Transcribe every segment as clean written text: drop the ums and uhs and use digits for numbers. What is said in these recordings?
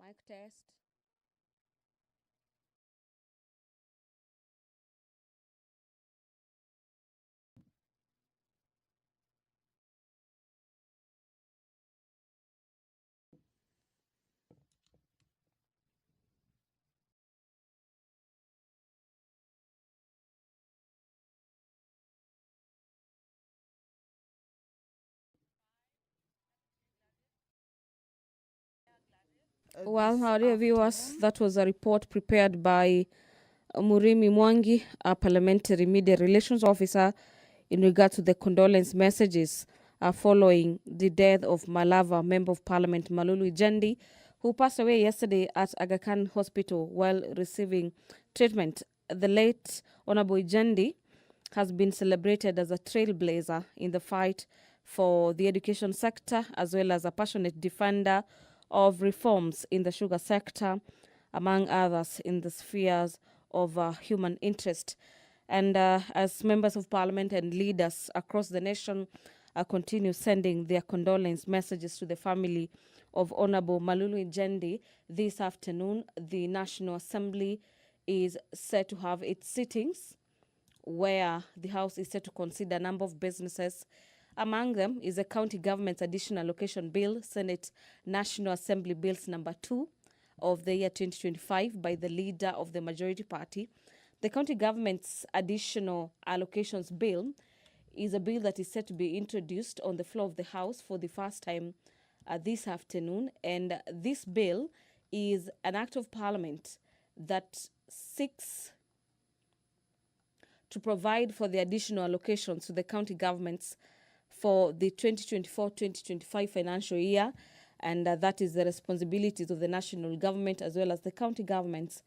Mic test. Well, our dear viewers, that was a report prepared by Murimi Mwangi, a Parliamentary Media Relations Officer, in regard to the condolence messages following the death of Malava Member of Parliament Malulu Jendi, who passed away yesterday at Aga Khan Hospital while receiving treatment. The late Honorable Jendi has been celebrated as a trailblazer in the fight for the education sector, as well as a passionate defender of reforms in the sugar sector, among others in the spheres of human interest. And as members of parliament and leaders across the nation continue sending their condolence messages to the family of Honorable Malulu Jendi, this afternoon the National Assembly is set to have its sittings, where the House is set to consider a number of businesses. Among them is the County Government's Additional Allocation Bill, Senate National Assembly Bills number 2 of the year 2025 by the leader of the majority party. The County Government's Additional Allocations Bill is a bill that is set to be introduced on the floor of the House for the first time this afternoon. And this bill is an act of parliament that seeks to provide for the additional allocations to the county governments for the 2024-2025 financial year, and that is the responsibilities of the national government as well as the county governments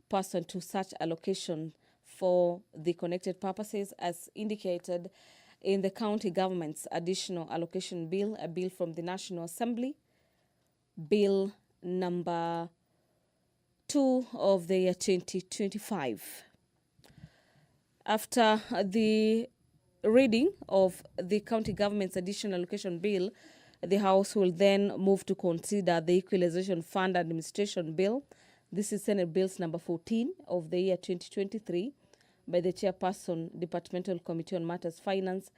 pursuant to such allocation for the connected purposes as indicated in the county government's additional allocation bill, a bill from the National Assembly, bill number 2 of the year 2025. After the reading of the county government's additional allocation bill, the House will then move to consider the Equalization Fund Administration Bill. This is Senate Bills number 14 of the year 2023 by the Chairperson, Departmental Committee on Matters Finance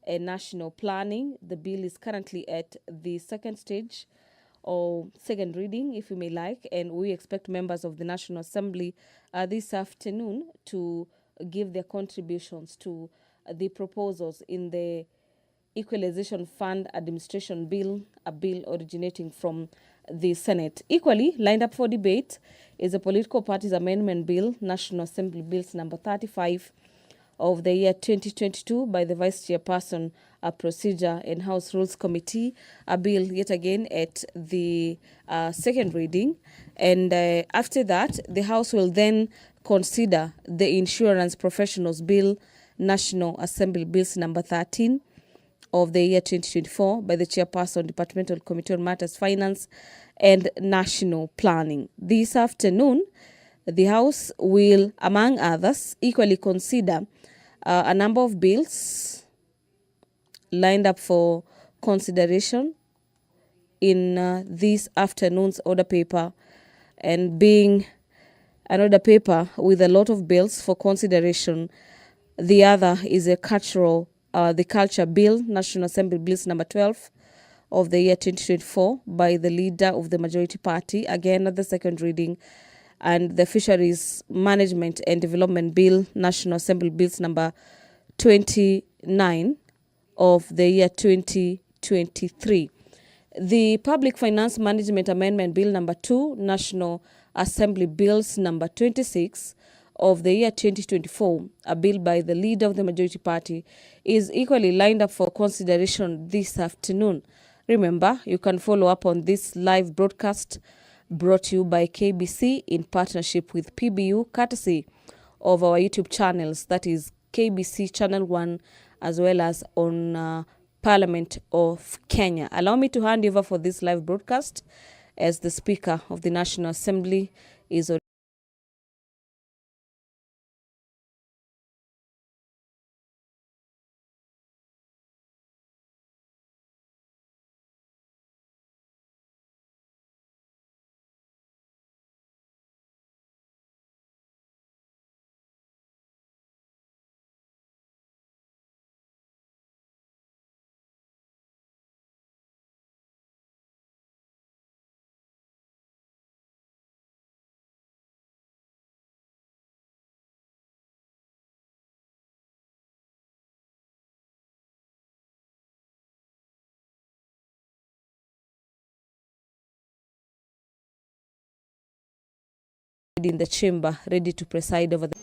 and National Planning. The bill is currently at the second stage or second reading, if you may like, and we expect members of the National Assembly this afternoon to give their contributions to the proposals in the Equalization Fund Administration Bill, a bill originating from the Senate. Equally, lined up for debate is a Political Parties Amendment Bill, National Assembly Bills number 35 of the year 2022 by the Vice Chairperson, a Procedure and House Rules Committee, a bill yet again at the second reading. And after that, the House will then consider the Insurance Professionals Bill, National Assembly Bills number 13 of the year 2024 by the Chairperson, Departmental Committee on Matters Finance and National Planning. This afternoon, the House will, among others, equally consider a number of bills lined up for consideration in this afternoon's order paper, and being an order paper with a lot of bills for consideration. The other is a the Culture Bill, National Assembly Bills number 12 of the year 2024 by the leader of the majority party, again at the second reading, and the Fisheries Management and Development Bill, National Assembly Bills number 29 of the year 2023. The Public Finance Management Amendment Bill number 2, National Assembly Bills number 26 of the year 2024, a bill by the leader of the majority party, is equally lined up for consideration this afternoon. Remember, you can follow up on this live broadcast brought to you by KBC in partnership with PBU, courtesy of our YouTube channels, that is KBC Channel 1, as well as on Parliament of Kenya. Allow me to hand over for this live broadcast as the Speaker of the National Assembly is in the chamber, ready to preside over the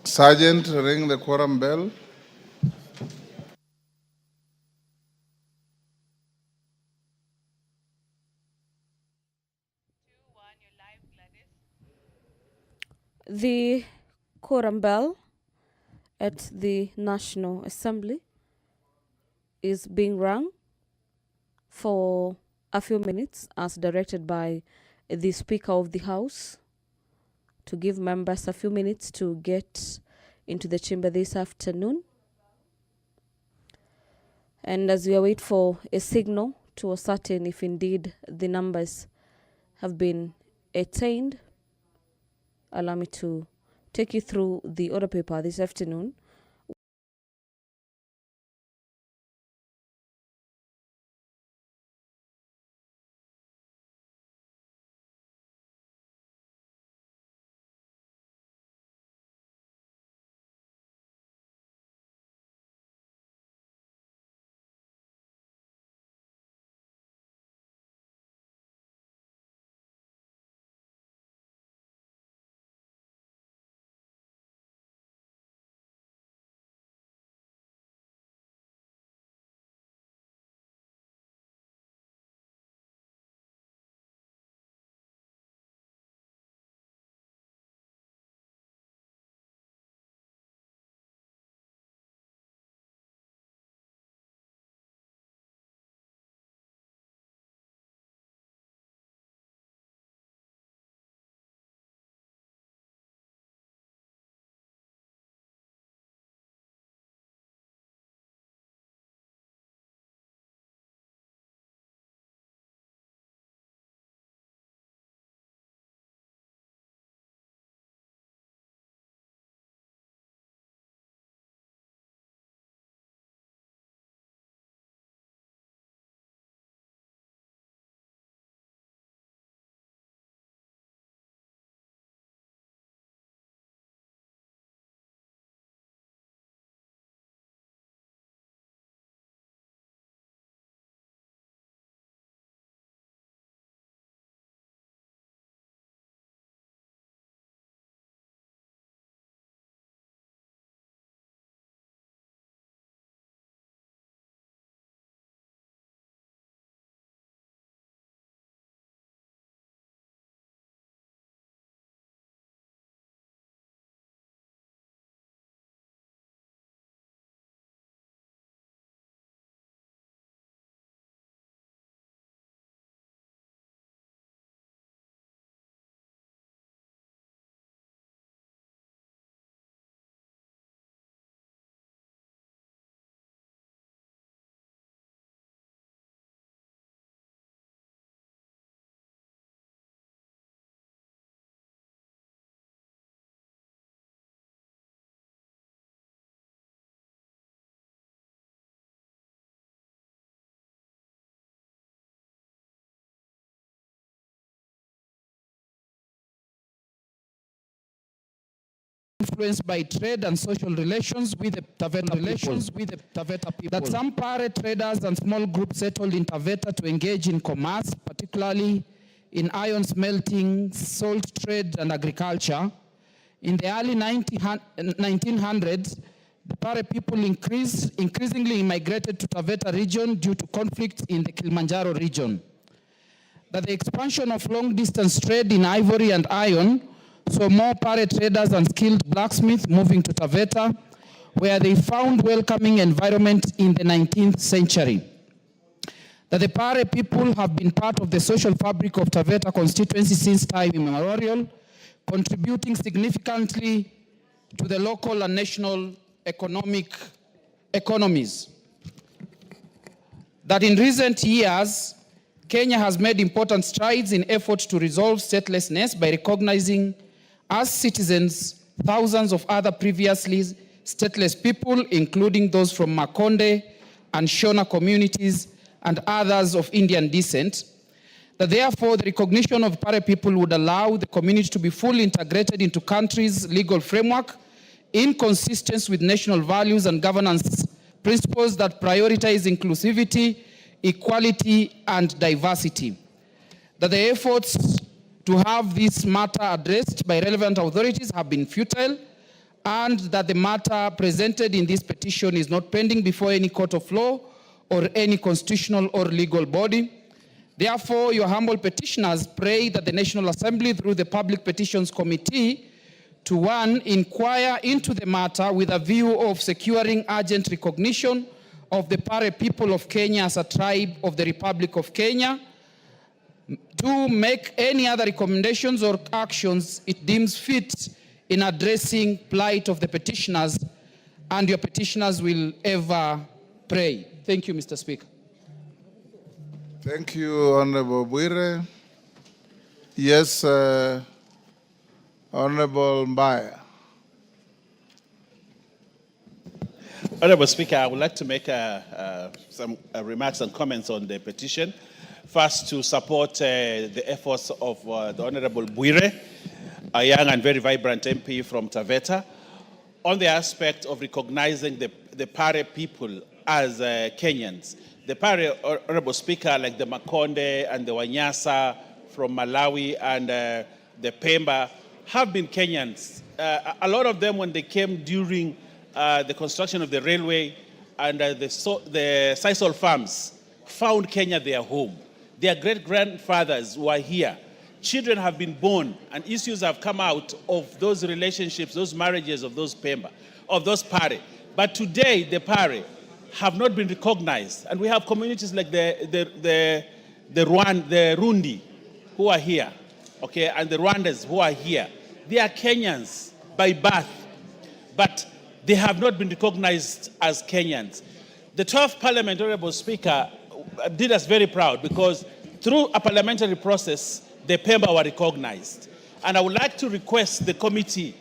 Sergeant, ring the quorum bell. The quorum bell at the National Assembly is being rung for a few minutes as directed by the Speaker of the House to give members a few minutes to get into the chamber this afternoon. And as we await for a signal to ascertain if indeed the numbers have been attained, allow me to take you through the order paper this afternoon. Influenced by trade and social relations with the Taveta people. That some pirate traders and small groups settled in Taveta to engage in commerce, particularly in iron smelting, salt trade, and agriculture. In the early 1900s, the Pare people increasingly migrated to Taveta region due to conflict in the Kilimanjaro region. That the expansion of long-distance trade in ivory and iron saw more Pare traders and skilled blacksmiths moving to Taveta, where they found welcoming environment in the 19th century. That the Pare people have been part of the social fabric of Taveta constituency since time immemorial, contributing significantly to the local and national economies. That in recent years, Kenya has made important strides in efforts to resolve statelessness by recognizing as citizens thousands of other previously stateless people, including those from Makonde and Shona communities and others of Indian descent. That therefore the recognition of Pare people would allow the community to be fully integrated into country's legal framework in consistency with national values and governance principles that prioritize inclusivity, equality, and diversity. That the efforts to have this matter addressed by relevant authorities have been futile, and that the matter presented in this petition is not pending before any court of law or any constitutional or legal body. Therefore, your humble petitioners pray that the National Assembly, through the Public Petitions Committee, to one, inquire into the matter with a view of securing urgent recognition of the Pare people of Kenya as a tribe of the Republic of Kenya. To make any other recommendations or actions it deems fit in addressing plight of the petitioners, and your petitioners will ever pray. Thank you, Mr. Speaker. Thank you, Honorable Bwire. Yes, Honorable Mbaya. Honorable Speaker, I would like to make some remarks and comments on the petition. First, to support the efforts of the Honorable Bwire, a young and very vibrant MP from Taveta, on the aspect of recognizing the Pare people as Kenyans. The Pare, Honorable Speaker, like the Makonde and the Wanyasa from Malawi and the Pemba, have been Kenyans. A lot of them, when they came during the construction of the railway and the sisal farms, found Kenya their home. Their great-grandfathers were here. Children have been born, and issues have come out of those relationships, those marriages of those Pemba, of those Pare. But today, the Pare have not been recognized, and we have communities like the Rundi who are here, okay, and the Rwandans who are here. They are Kenyans by birth, but they have not been recognized as Kenyans. The 12th Parliament, Honorable Speaker, did us very proud because through a parliamentary process, the Pemba were recognized. And I would like to request the committee,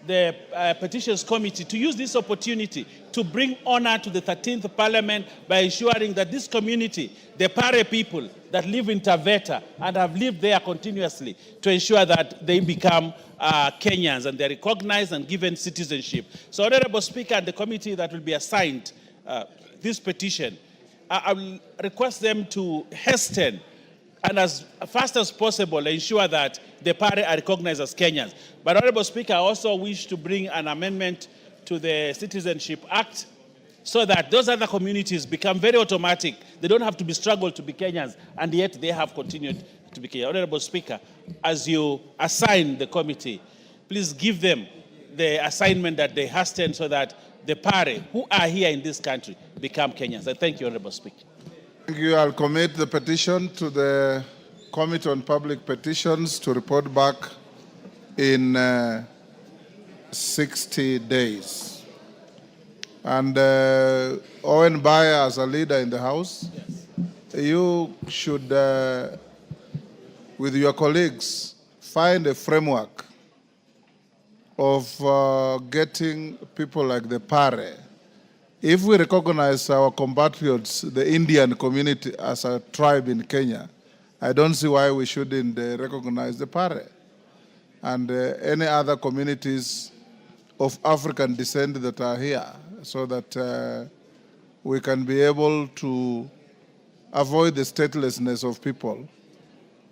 the Petitions Committee, to use this opportunity to bring honor to the 13th Parliament by ensuring that this community, the Pare people that live in Taveta and have lived there continuously, to ensure that they become Kenyans and they're recognized and given citizenship. So, Honorable Speaker, and the committee that will be assigned this petition, I will request them to hasten and as fast as possible ensure that the Pare are recognized as Kenyans. But, Honorable Speaker, I also wish to bring an amendment to the Citizenship Act so that those other communities become very automatic. They don't have to be struggled to be Kenyans, and yet they have continued to be Kenyans. Honorable Speaker, as you assign the committee, please give them the assignment that they hasten so that the Pare who are here in this country become Kenyans. I thank you, Honorable Speaker. Thank you. I'll commit the petition to the Committee on Public Petitions to report back in 60 days. And Owen Bayer, as a leader in the House, yes, you should, with your colleagues, find a framework of getting people like the Pare. If we recognize our compatriots, the Indian community, as a tribe in Kenya, I don't see why we shouldn't recognize the Pare and any other communities of African descent that are here, so that we can be able to avoid the statelessness of people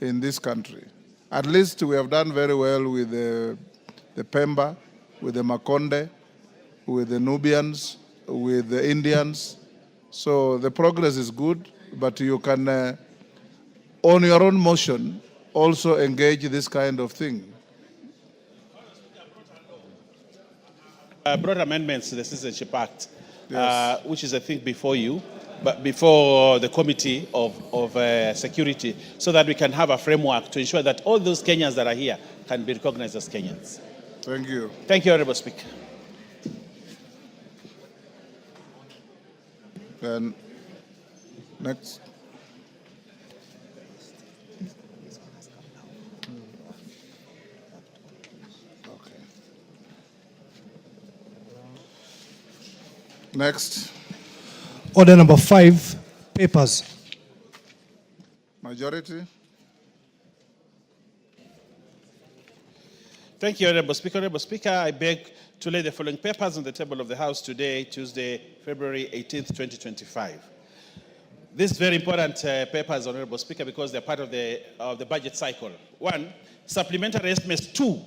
in this country. At least we have done very well with the Pemba, with the Makonde, with the Nubians, with the Indians. So the progress is good, but you can, on your own motion, also engage this kind of thing. Brought amendments to the Citizenship Act, yes, which is, I think, before you, but before the Committee of Security, so that we can have a framework to ensure that all those Kenyans that are here can be recognized as Kenyans. Thank you. Thank you, Honorable Speaker. Then, next. Okay. Next. Order number 5, papers. Majority. Thank you, Honorable Speaker. Honorable Speaker, I beg to lay the following papers on the table of the House today, Tuesday, February 18th, 2025. These very important papers, Honorable Speaker, because they're part of the budget cycle. 1, supplementary estimates 2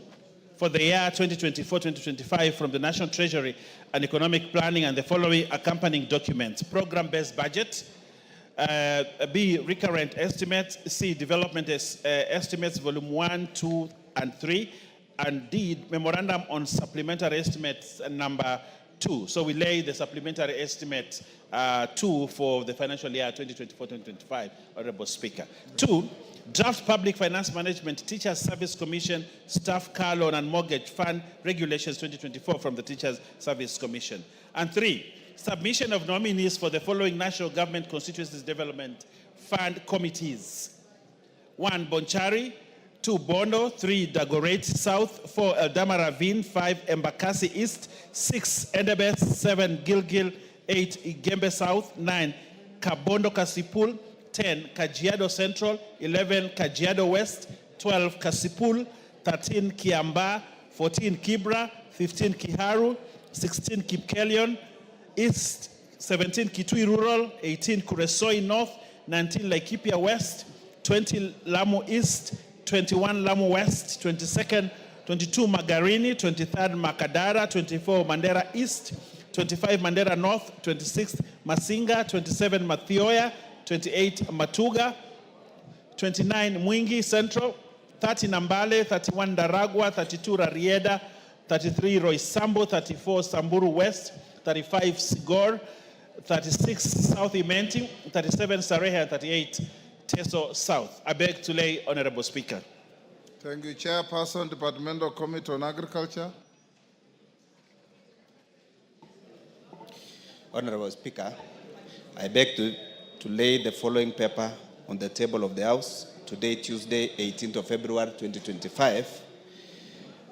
for the year 2024-2025 from the National Treasury and Economic Planning and the following accompanying documents: program-based budget, B, recurrent estimates, C, development estimates, volume 1, 2, and 3, and D, memorandum on supplementary estimates number 2. So we lay the supplementary estimate 2 for the financial year 2024-2025, Honorable Speaker. 2, draft public finance management, Teachers Service Commission, staff car loan and mortgage fund regulations 2024 from the Teachers Service Commission. And 3, submission of nominees for the following National Government Constituencies Development Fund committees: 1, Bonchari; 2, Bondo; 3, Dagoretti South; 4, Eldama Ravine; 5, Embakasi East; 6, Endebess; 7, Gilgil; 8, Igembe South; 9, Kabondo Kasipul; 10, Kajiado Central; 11, Kajiado West; 12, Kasipul; 13, Kiamba; 14, Kibra; 15, Kiharu; 16, Kipkelion East; 17, Kitui Rural; 18, Kuresoi North; 19, Laikipia West; 20, Lamu East; 21, Lamu West; 22, Magarini; 23rd, Makadara; 24, Mandera East; 25, Mandera North; 26, Masinga; 27, Mathioya; 28, Matuga; 29, Mwingi Central; 30, Nambale; 31, Daragwa; 32, Rarieda; 33, Roysambu; 34, Samburu West; 35, Sigor; 36, South Imenti; 37, Sarehe; and 38, Teso South. I beg to lay, Honorable Speaker. Thank you, Chairperson, Departmental Committee on Agriculture. Honorable Speaker, I beg to lay the following paper on the table of the House today, Tuesday, 18th of February, 2025.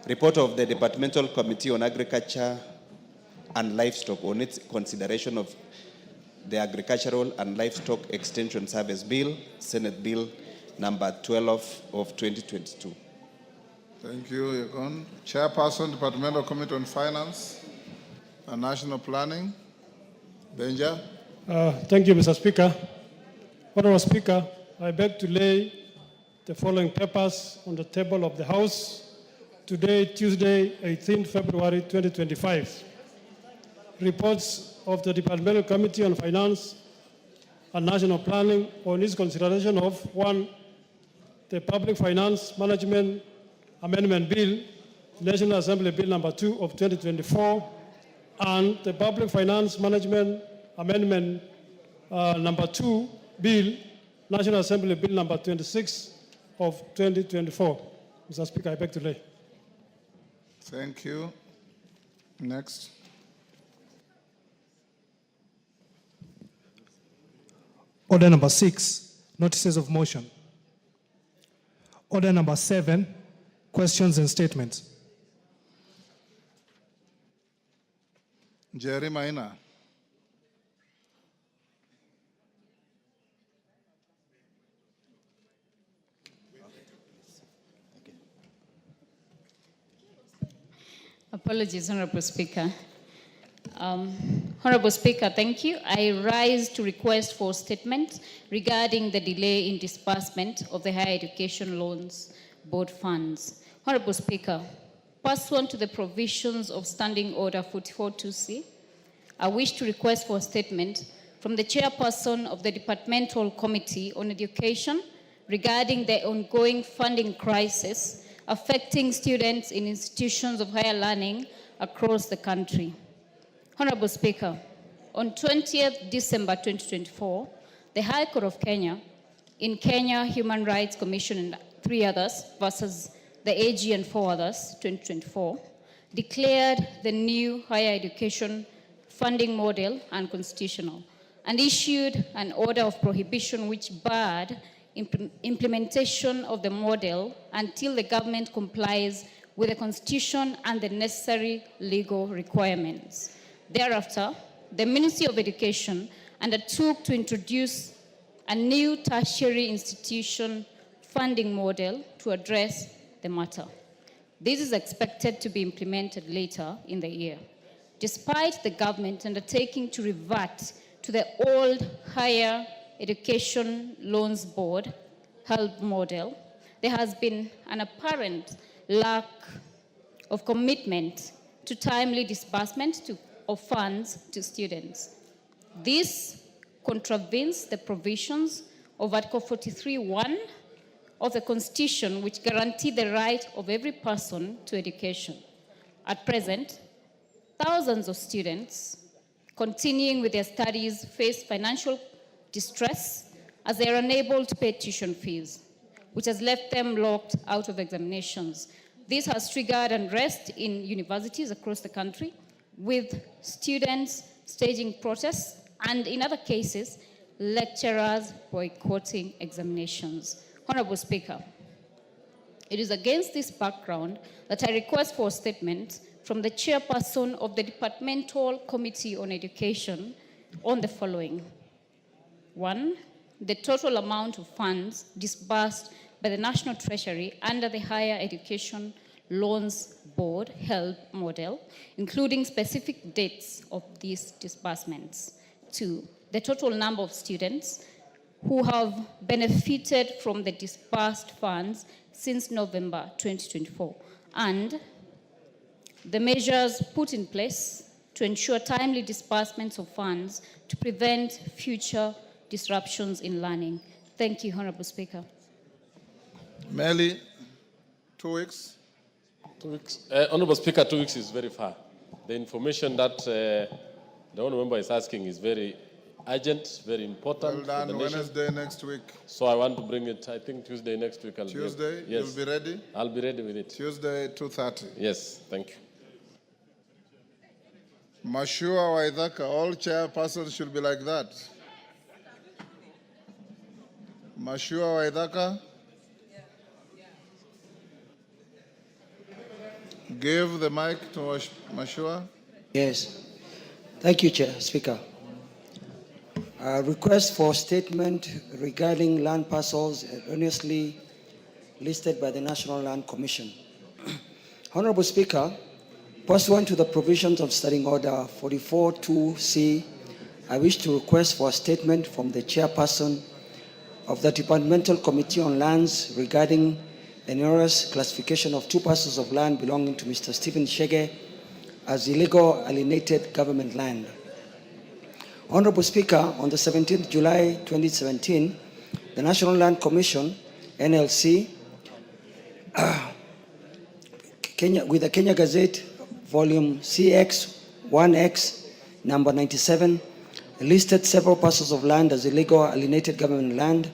Report of the Departmental Committee on Agriculture and Livestock on its consideration of the Agricultural and Livestock Extension Service Bill, Senate Bill number 12 of 2022. Thank you, Yegon. Chairperson, Departmental Committee on Finance and National Planning. Benja. Thank you, Mr. Speaker. Honorable Speaker, I beg to lay the following papers on the table of the House today, Tuesday, 18 February 2025. Reports of the Departmental Committee on Finance and National Planning on its consideration of 1, the Public Finance Management Amendment Bill, National Assembly Bill number 2 of 2024, and the Public Finance Management Amendment number 2 Bill, National Assembly Bill number 26 of 2024. Mr. Speaker, I beg to lay. Thank you. Next. Order number 6, notices of motion. Order number 7, questions and statements. Jerry Maina. Apologies, Honorable Speaker. Honorable Speaker, thank you. I rise to request for statement regarding the delay in disbursement of the Higher Education Loans Board funds. Honorable Speaker, pursuant to the provisions of Standing Order 44.2c, I wish to request for a statement from the Chairperson of the Departmental Committee on Education regarding the ongoing funding crisis affecting students in institutions of higher learning across the country. Honorable Speaker, on 20th December 2024, the High Court of Kenya, in Kenya Human Rights Commission and 3 others versus the AG and 4 others, 2024, declared the new higher education funding model unconstitutional. and issued an order of prohibition which barred implementation of the model until the government complies with the Constitution and the necessary legal requirements. Thereafter, the Ministry of Education undertook to introduce a new tertiary institution funding model to address the matter. This is expected to be implemented later in the year. Despite the government undertaking to revert to the old Higher Education Loans Board HELB model, there has been an apparent lack of commitment to timely disbursement of funds to students. This contravenes the provisions of Article 43(1) of the Constitution, which guarantee the right of every person to education. At present, thousands of students continuing with their studies face financial distress as they are unable to pay tuition fees, which has left them locked out of examinations. This has triggered unrest in universities across the country, with students staging protests and, in other cases, lecturers boycotting examinations. Honorable Speaker, it is against this background that I request for a statement from the chairperson of the Departmental Committee on Education on the following. 1, the total amount of funds disbursed by the National Treasury under the Higher Education Loans Board HELB model, including specific dates of these disbursements. 2, the total number of students who have benefited from the disbursed funds since November 2024, and the measures put in place to ensure timely disbursements of funds to prevent future disruptions in learning. Thank you, Honorable Speaker. Melly, 2 weeks. 2 weeks. Honorable Speaker, 2 weeks is very far. The information that the honourable member is asking is very urgent, very important. Well done. Wednesday next week. So I want to bring it, I think Tuesday next week. Tuesday, yes. You'll be ready? I'll be ready with it. Tuesday, 2:30. Yes, thank you. Mashua Waithaka, all chairpersons should be like that. Mashua Waithaka. Give the mic to Mashua. Yes. Thank you, Chair, Speaker. Request for statement regarding land parcels erroneously listed by the National Land Commission. Honorable Speaker, pursuant to the provisions of Standing Order 44.2c, I wish to request for a statement from the chairperson of the Departmental Committee on Lands regarding an erroneous classification of 2 parcels of land belonging to Mr. Stephen Shege as illegal alienated government land. Honorable Speaker, on the 17th July 2017, the National Land Commission, NLC, with the Kenya Gazette, volume CX1X, number 97, listed several parcels of land as illegal alienated government land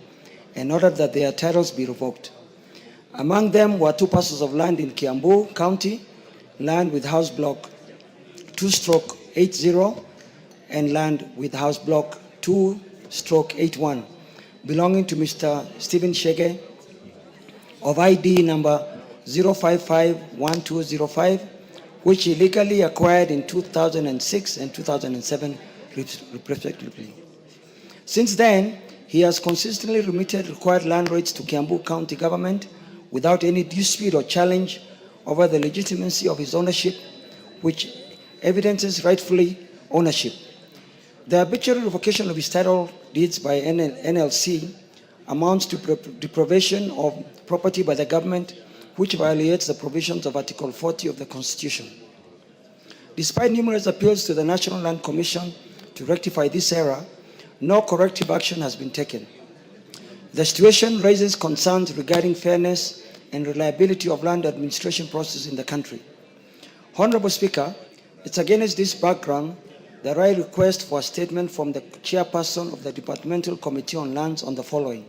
and ordered that their titles be revoked. Among them were 2 parcels of land in Kiambu County, land with house block 2/80 and land with house block 2/81 belonging to Mr. Stephen Shege of ID number 0551205, which he illegally acquired in 2006 and 2007 respectively. Since then, he has consistently remitted required land rates to Kiambu County government without any dispute or challenge over the legitimacy of his ownership, which evidences rightfully ownership. The arbitrary revocation of his title deeds by NLC amounts to deprivation of property by the government, which violates the provisions of Article 40 of the Constitution. Despite numerous appeals to the National Land Commission to rectify this error, no corrective action has been taken. The situation raises concerns regarding fairness and reliability of land administration process in the country. Honorable Speaker, it's against this background that I request for a statement from the chairperson of the Departmental Committee on Lands on the following.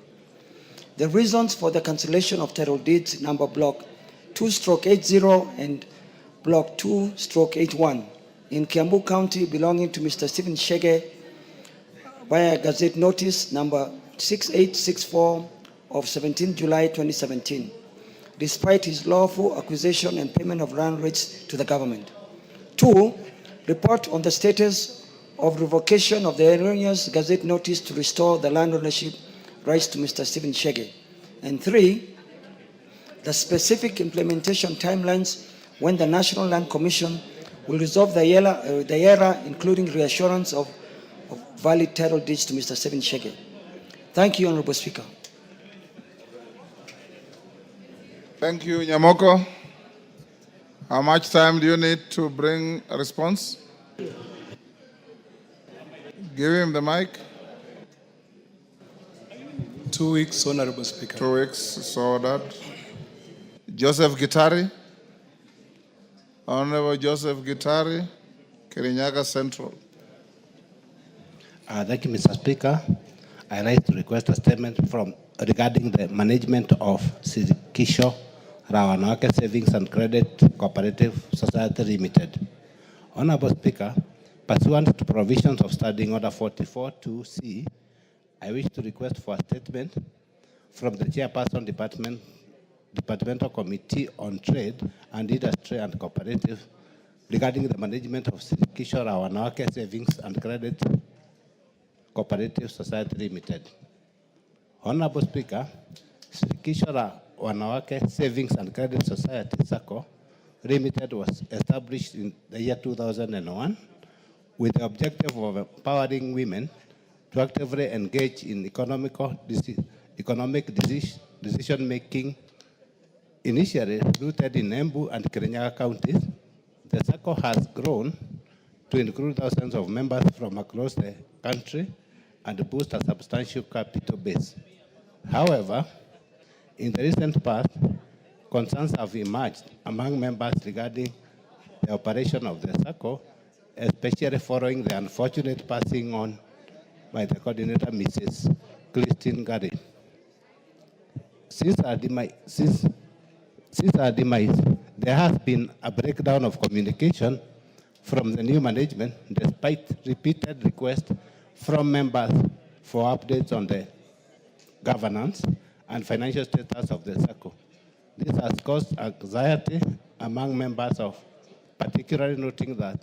The reasons for the cancellation of title deeds number block 2/80 and block 2/81 in Kiambu County belonging to Mr. Stephen Shege via Gazette Notice number 6864 of 17 July 2017, despite his lawful acquisition and payment of land rates to the government. 2, report on the status of revocation of the erroneous Gazette Notice to restore the land ownership rights to Mr. Stephen Chege. And 3, the specific implementation timelines when the National Land Commission will resolve the error, including reassurance of valid title deeds to Mr. Stephen Chege. Thank you, Honorable Speaker. Thank you, Nyamoko. How much time do you need to bring a response? Give him the mic. 2 weeks, Honorable Speaker. 2 weeks, so that. Joseph Gitari. Honorable Joseph Gitari, Kirinyaga Central. Thank you, Mr. Speaker. I rise to request a statement regarding the management of Kisho Rawanawake Savings and Credit Cooperative Society Limited. Honorable Speaker, pursuant to provisions of Standing Order 44-2C, I wish to request for a statement from the Chairperson Departmental Committee on Trade and Industry and Cooperative regarding the management of Kisho Rawanawake Savings and Credit Cooperative Society Limited. Honorable Speaker, Kisho Rawanawake Savings and Credit Society (SACCO) Limited was established in the year 2001 with the objective of empowering women to actively engage in economic decision-making. Initially rooted in Embu and Kirinyaga counties, the SACCO has grown to include thousands of members from across the country and boost a substantial capital base. However, in the recent past, concerns have emerged among members regarding the operation of the SACCO, especially following the unfortunate passing on by the coordinator, Mrs. Christine Gary. Since our demise, there has been a breakdown of communication from the new management, despite repeated requests from members for updates on the governance and financial status of the SACCO. This has caused anxiety among members, particularly noting that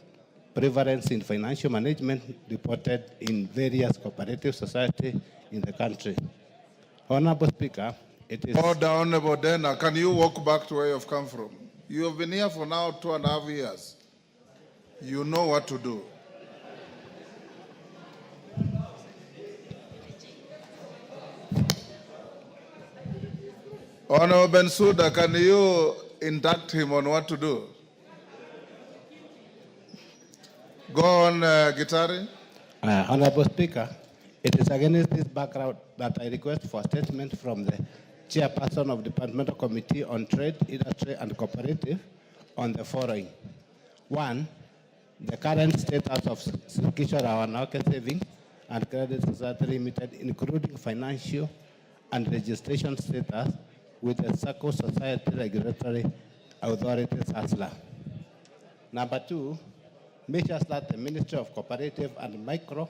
prevalence in financial management reported in various cooperative societies in the country. Honorable Speaker, it is... Order, Honorable Dena, can you walk back to where you've come from? You have been here for now 2.5 years. You know what to do. Honorable Bensouda, can you induct him on what to do? Go on, Gitari. Honorable Speaker, it is against this background that I request for a statement from the Chairperson of the Departmental Committee on Trade, Industry and Cooperative on the following. 1, the current status of Kisho Rawanawake Savings and Credit Society Limited, including financial and registration status with the SACCO Society Regulatory Authority, SASLA. Number 2, measures that the Ministry of Cooperative and Micro,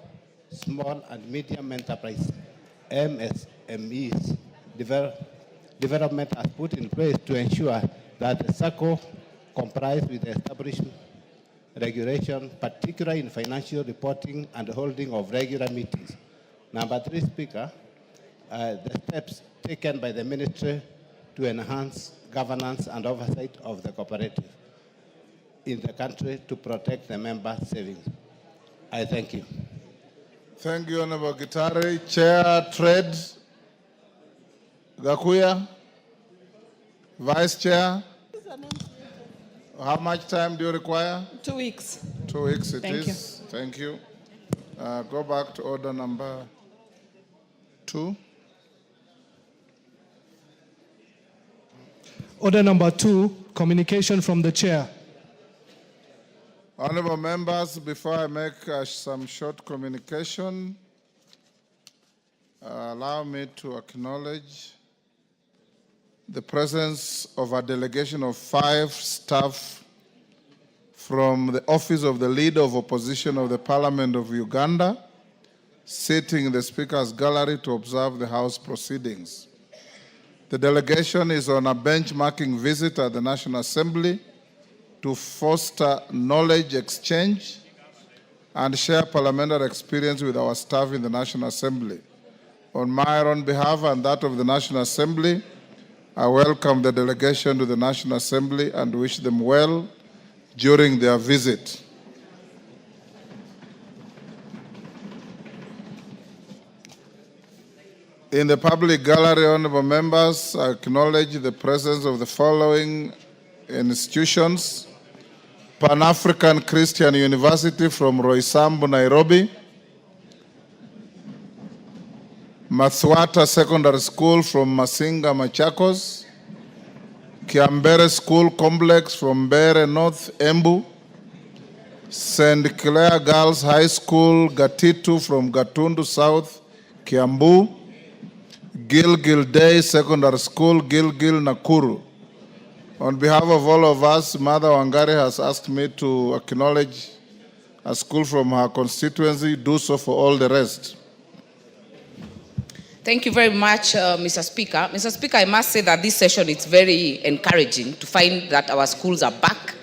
Small and Medium Enterprise, MSMEs, development has put in place to ensure that the SACCO complies with the established regulation, particularly in financial reporting and holding of regular meetings. Number 3, Speaker, the steps taken by the Ministry to enhance governance and oversight of the cooperative in the country to protect the member savings. I thank you. Thank you, Honorable Gitari. Chair, Trade, Gakuya. Vice Chair. How much time do you require? 2 weeks. 2 weeks it Thank is. you. Thank you. Go back to order number 2. Order number 2, communication from the Chair. Honorable members, before I make some short communication, allow me to acknowledge the presence of a delegation of 5 staff from the Office of the Leader of Opposition of the Parliament of Uganda, sitting in the Speaker's gallery to observe the House proceedings. The delegation is on a benchmarking visit at the National Assembly to foster knowledge exchange and share parliamentary experience with our staff in the National Assembly. On my own behalf and that of the National Assembly, I welcome the delegation to the National Assembly and wish them well during their visit. In the public gallery, honorable members, I acknowledge the presence of the following institutions: Pan-African Christian University from Roysambu, Nairobi, Mathwata Secondary School from Masinga, Machakos, Kiambere School Complex from Bere North, Embu, St. Clair Girls High School, Gatitu from Gatundu South, Kiambu, Gilgil Day Secondary School, Gilgil, Nakuru. On behalf of all of us, Mother Wangari has asked me to acknowledge a school from her constituency, do so for all the rest. Thank you very much, Mr. Speaker. Mr. Speaker, I must say that this session is very encouraging to find that our schools are back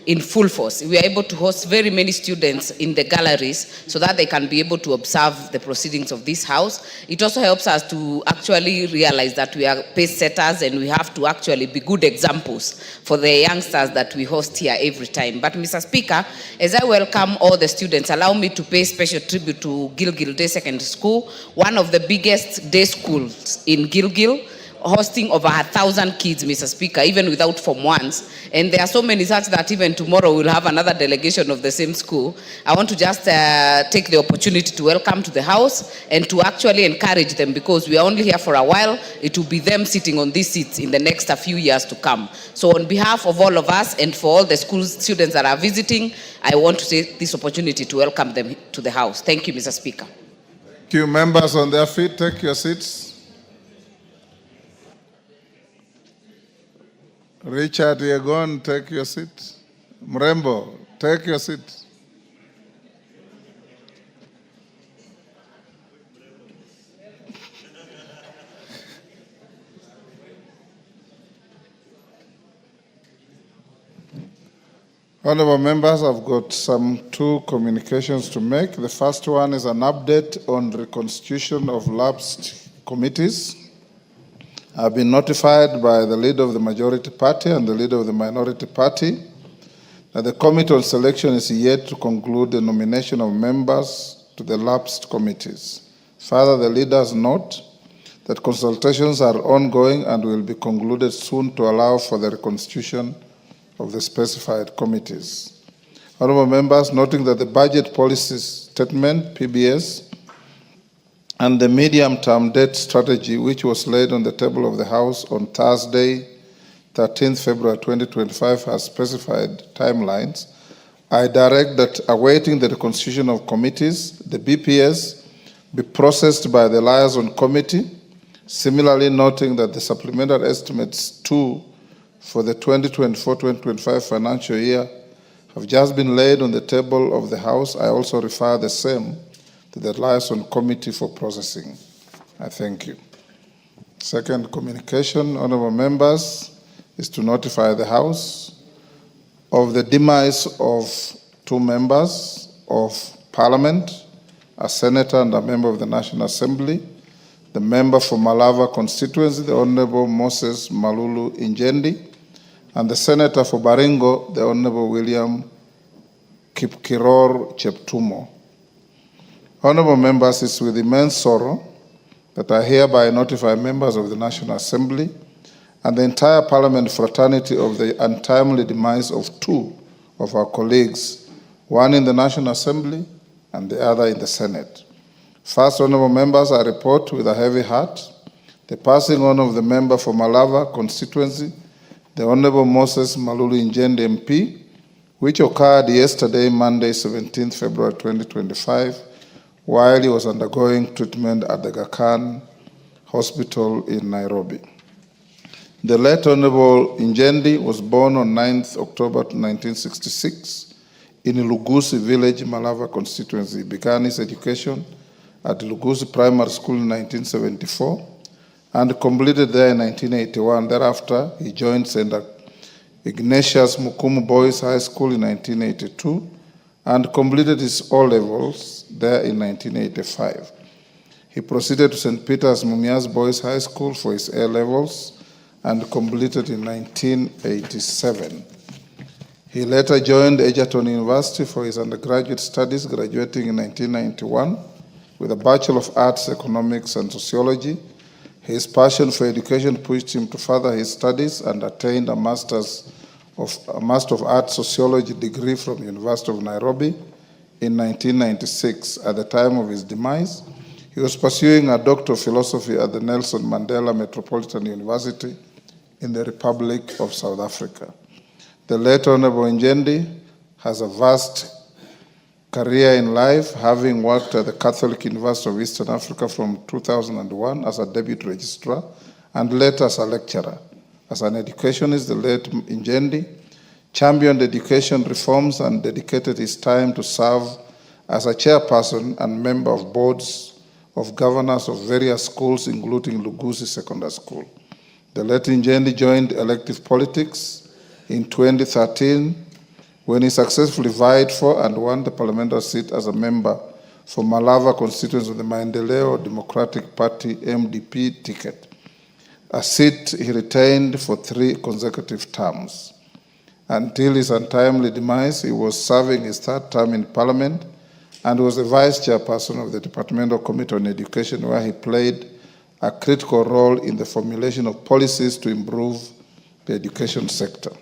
in full force. We are able to host very many students in the galleries so that they can be able to observe the proceedings of this house. It also helps us to actually realize that we are pace setters and we have to actually be good examples for the youngsters that we host here every time. But Mr. Speaker, as I welcome all the students, allow me to pay special tribute to Gilgil Day Secondary School, one of the biggest day schools in Gilgil, hosting over 1,000 kids, Mr. Speaker, even without Form 1s. And there are so many such that even tomorrow we'll have another delegation of the same school. I want to just take the opportunity to welcome to the House and to actually encourage them, because we are only here for a while. It will be them sitting on these seats in the next few years to come. So on behalf of all of us and for all the school students that are visiting, I want to take this opportunity to welcome them to the House. Thank you, Mr. Speaker. Thank you. Members on their feet, take your seats. Richard Yegon, take your seat. Mrembo, take your seat. Honorable members, I've got two communications to make. The first one is an update on reconstitution of lapsed committees. I've been notified by the leader of the majority party and the leader of the minority party that the committee on selection is yet to conclude the nomination of members to the lapsed committees. Further, the leaders note that consultations are ongoing and will be concluded soon to allow for the reconstitution of the specified committees. Honorable members, noting that the budget policy statement, PBS, and the medium-term debt strategy, which was laid on the table of the House on Thursday, 13th February 2025, has specified timelines, I direct that awaiting the reconstitution of committees, the BPS be processed by the liaison committee, similarly noting that the supplementary estimates 2 for the 2024-2025 financial year have just been laid on the table of the House. I also refer the same to the liaison committee for processing. I thank you. Second communication, honorable members, is to notify the House of the demise of 2 members of Parliament, a senator and a member of the National Assembly, the member for Malava constituency, the Honorable Moses Malulu Injendi, and the senator for Baringo, the Honorable William Kipkiror Cheptumo. Honorable members, it's with immense sorrow that I hereby notify members of the National Assembly and the entire Parliament fraternity of the untimely demise of 2 of our colleagues, one in the National Assembly and the other in the Senate. First, honorable members, I report with a heavy heart the passing on of the member for Malava constituency, the Honorable Moses Malulu Injendi MP, which occurred yesterday, Monday, 17th February 2025, while he was undergoing treatment at the Aga Khan Hospital in Nairobi. The late Honorable Injendi was born on 9th October 1966 in Lugusi village, Malava constituency. He began his education at Luguzi Primary School in 1974 and completed there in 1981. Thereafter, he joined St. Ignatius Mukumu Boys High School in 1982 and completed his O-levels there in 1985. He proceeded to St. Peter's Mumias Boys High School for his A-levels and completed in 1987. He later joined Egerton University for his undergraduate studies, graduating in 1991 with a Bachelor of Arts, Economics, and Sociology. His passion for education pushed him to further his studies and attained a Master of Arts Sociology degree from University of Nairobi in 1996. At the time of his demise, he was pursuing a Doctor of Philosophy at the Nelson Mandela Metropolitan University in the Republic of South Africa. The late Honorable Njendi has a vast career in life, having worked at the Catholic University of Eastern Africa from 2001 as a deputy registrar and later as a lecturer. As an educationist, the late Njendi championed education reforms and dedicated his time to serve as a chairperson and member of boards of governors of various schools, including Luguzi Secondary School. The late Njendi joined elective politics in 2013 when he successfully vied for and won the parliamentary seat as a member for Malava constituency of the Maendeleo Democratic Party MDP ticket, a seat he retained for 3 consecutive terms. Until his untimely demise, he was serving his 3rd term in Parliament and was the vice chairperson of the Departmental Committee on Education, where he played a critical role in the formulation of policies to improve the education sector.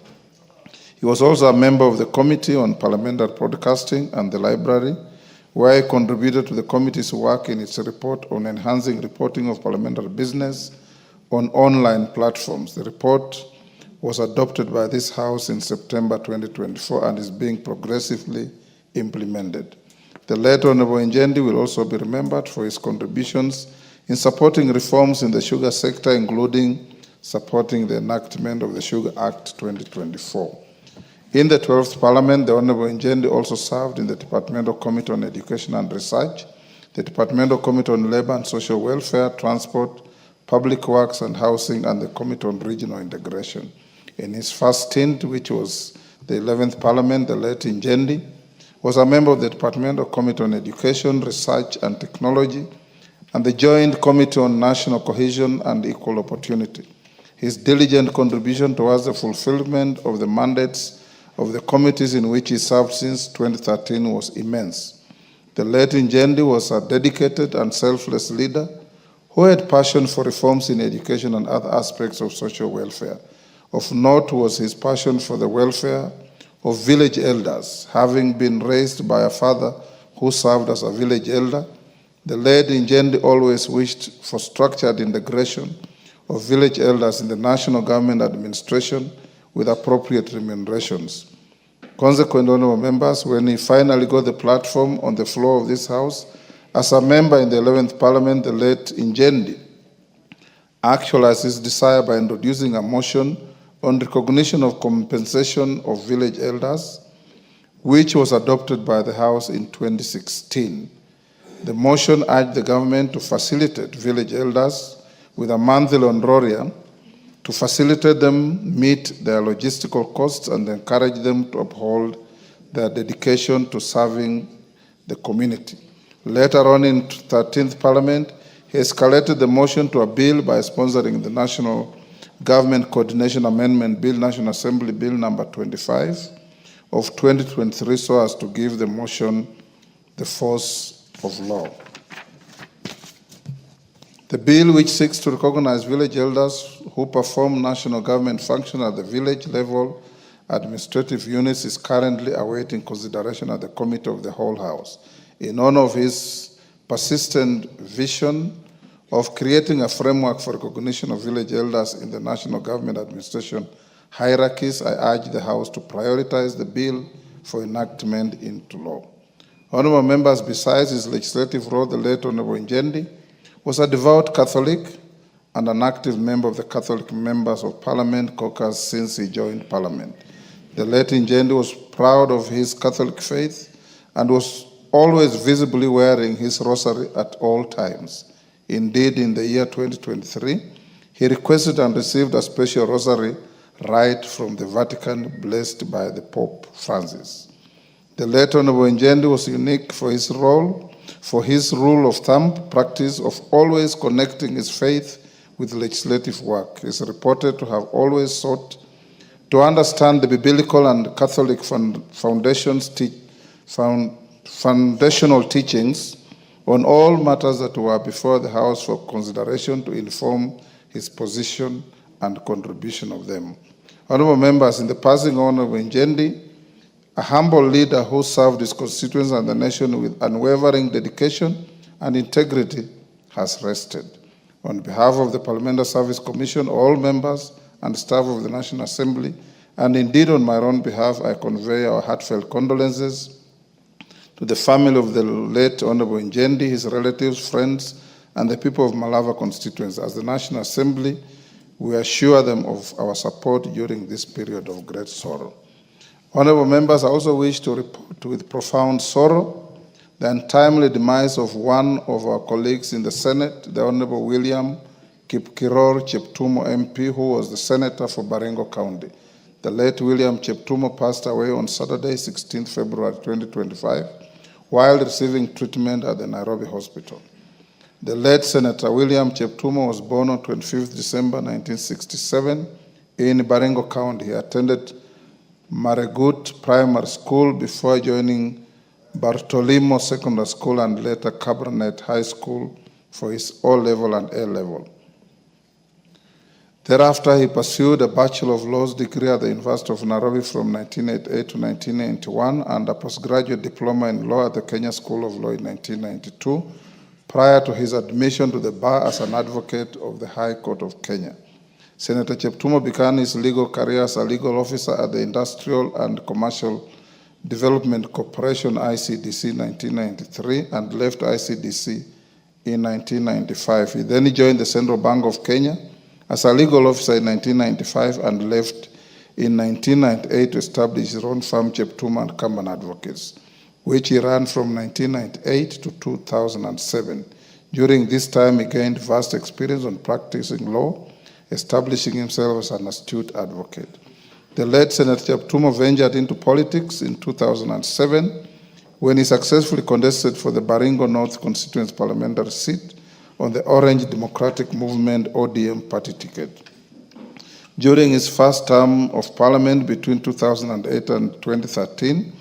He was also a member of the Committee on Parliamentary Broadcasting and the Library, where he contributed to the committee's work in its report on enhancing reporting of parliamentary business on online platforms. The report was adopted by this House in September 2024 and is being progressively implemented. The late Honorable Njendi will also be remembered for his contributions in supporting reforms in the sugar sector, including supporting the enactment of the Sugar Act 2024. In the 12th Parliament, the Honorable Njendi also served in the Departmental Committee on Education and Research, the Departmental Committee on Labor and Social Welfare, Transport, Public Works and Housing, and the Committee on Regional Integration. In his first stint, which was the 11th Parliament, the late Njendi was a member of the Departmental Committee on Education, Research and Technology, and the Joint Committee on National Cohesion and Equal Opportunity. His diligent contribution towards the fulfillment of the mandates of the committees in which he served since 2013 was immense. The late Njendi was a dedicated and selfless leader who had passion for reforms in education and other aspects of social welfare. Of note was his passion for the welfare of village elders. Having been raised by a father who served as a village elder, the late Njendi always wished for structured integration of village elders in the national government administration with appropriate remunerations. Consequently, honorable members, when he finally got the platform on the floor of this House, as a member in the 11th Parliament, the late Njendi actualized his desire by introducing a motion on recognition of compensation of village elders, which was adopted by the House in 2016. The motion urged the government to facilitate village elders with a monthly honorarium to facilitate them meet their logistical costs and encourage them to uphold their dedication to serving the community. Later on in 13th Parliament, he escalated the motion to a bill by sponsoring the National Government Coordination Amendment Bill, National Assembly Bill number 25 of 2023, so as to give the motion the force of law. The bill, which seeks to recognize village elders who perform national government function at the village level administrative units, is currently awaiting consideration at the Committee of the Whole House. In honor of his persistent vision of creating a framework for recognition of village elders in the national government administration hierarchies, I urge the House to prioritize the bill for enactment into law. Honorable members, besides his legislative role, the late Honorable Njendi was a devout Catholic and an active member of the Catholic Members of Parliament caucus since he joined Parliament. The late Njendi was proud of his Catholic faith and was always visibly wearing his rosary at all times. Indeed, in the year 2023, he requested and received a special rosary right from the Vatican, blessed by the Pope Francis. The late Honorable Njendi was unique for his rule of thumb practice of always connecting his faith with legislative work. He is reported to have always sought to understand the biblical and Catholic foundational teachings on all matters that were before the House for consideration to inform his position and contribution of them. Honorable members, in the passing of Honorable Njendi, a humble leader who served his constituents and the nation with unwavering dedication and integrity, has rested. On behalf of the Parliamentary Service Commission, all members and staff of the National Assembly, and indeed on my own behalf, I convey our heartfelt condolences to the family of the late Honorable Njendi, his relatives, friends, and the people of Malava constituents. As the National Assembly, we assure them of our support during this period of great sorrow. Honorable members, I also wish to report with profound sorrow the untimely demise of one of our colleagues in the Senate, the Honorable William Kipkiror Cheptumo MP, who was the Senator for Baringo County. The late William Cheptumo passed away on Saturday, 16th February 2025, while receiving treatment at the Nairobi Hospital. The late Senator William Cheptumo was born on 25th December 1967 in Baringo County. He attended Maregut Primary School before joining Bartolimo Secondary School and later Cabernet High School for his O-level and A-level. Thereafter, he pursued a Bachelor of Laws degree at the University of Nairobi from 1988 to 1991 and a postgraduate diploma in law at the Kenya School of Law in 1992, prior to his admission to the bar as an advocate of the High Court of Kenya. Senator Cheptumo began his legal career as a legal officer at the Industrial and Commercial Development Corporation, ICDC, in 1993 and left ICDC in 1995. He then joined the Central Bank of Kenya as a legal officer in 1995 and left in 1998 to establish his own firm, Cheptumo and Kamban Advocates, which he ran from 1998 to 2007. During this time, he gained vast experience on practicing law, establishing himself as an astute advocate. The late Senator Cheptumo ventured into politics in 2007 when he successfully contested for the Baringo North constituency parliamentary seat on the Orange Democratic Movement ODM party ticket. During his first term of parliament between 2008 and 2013,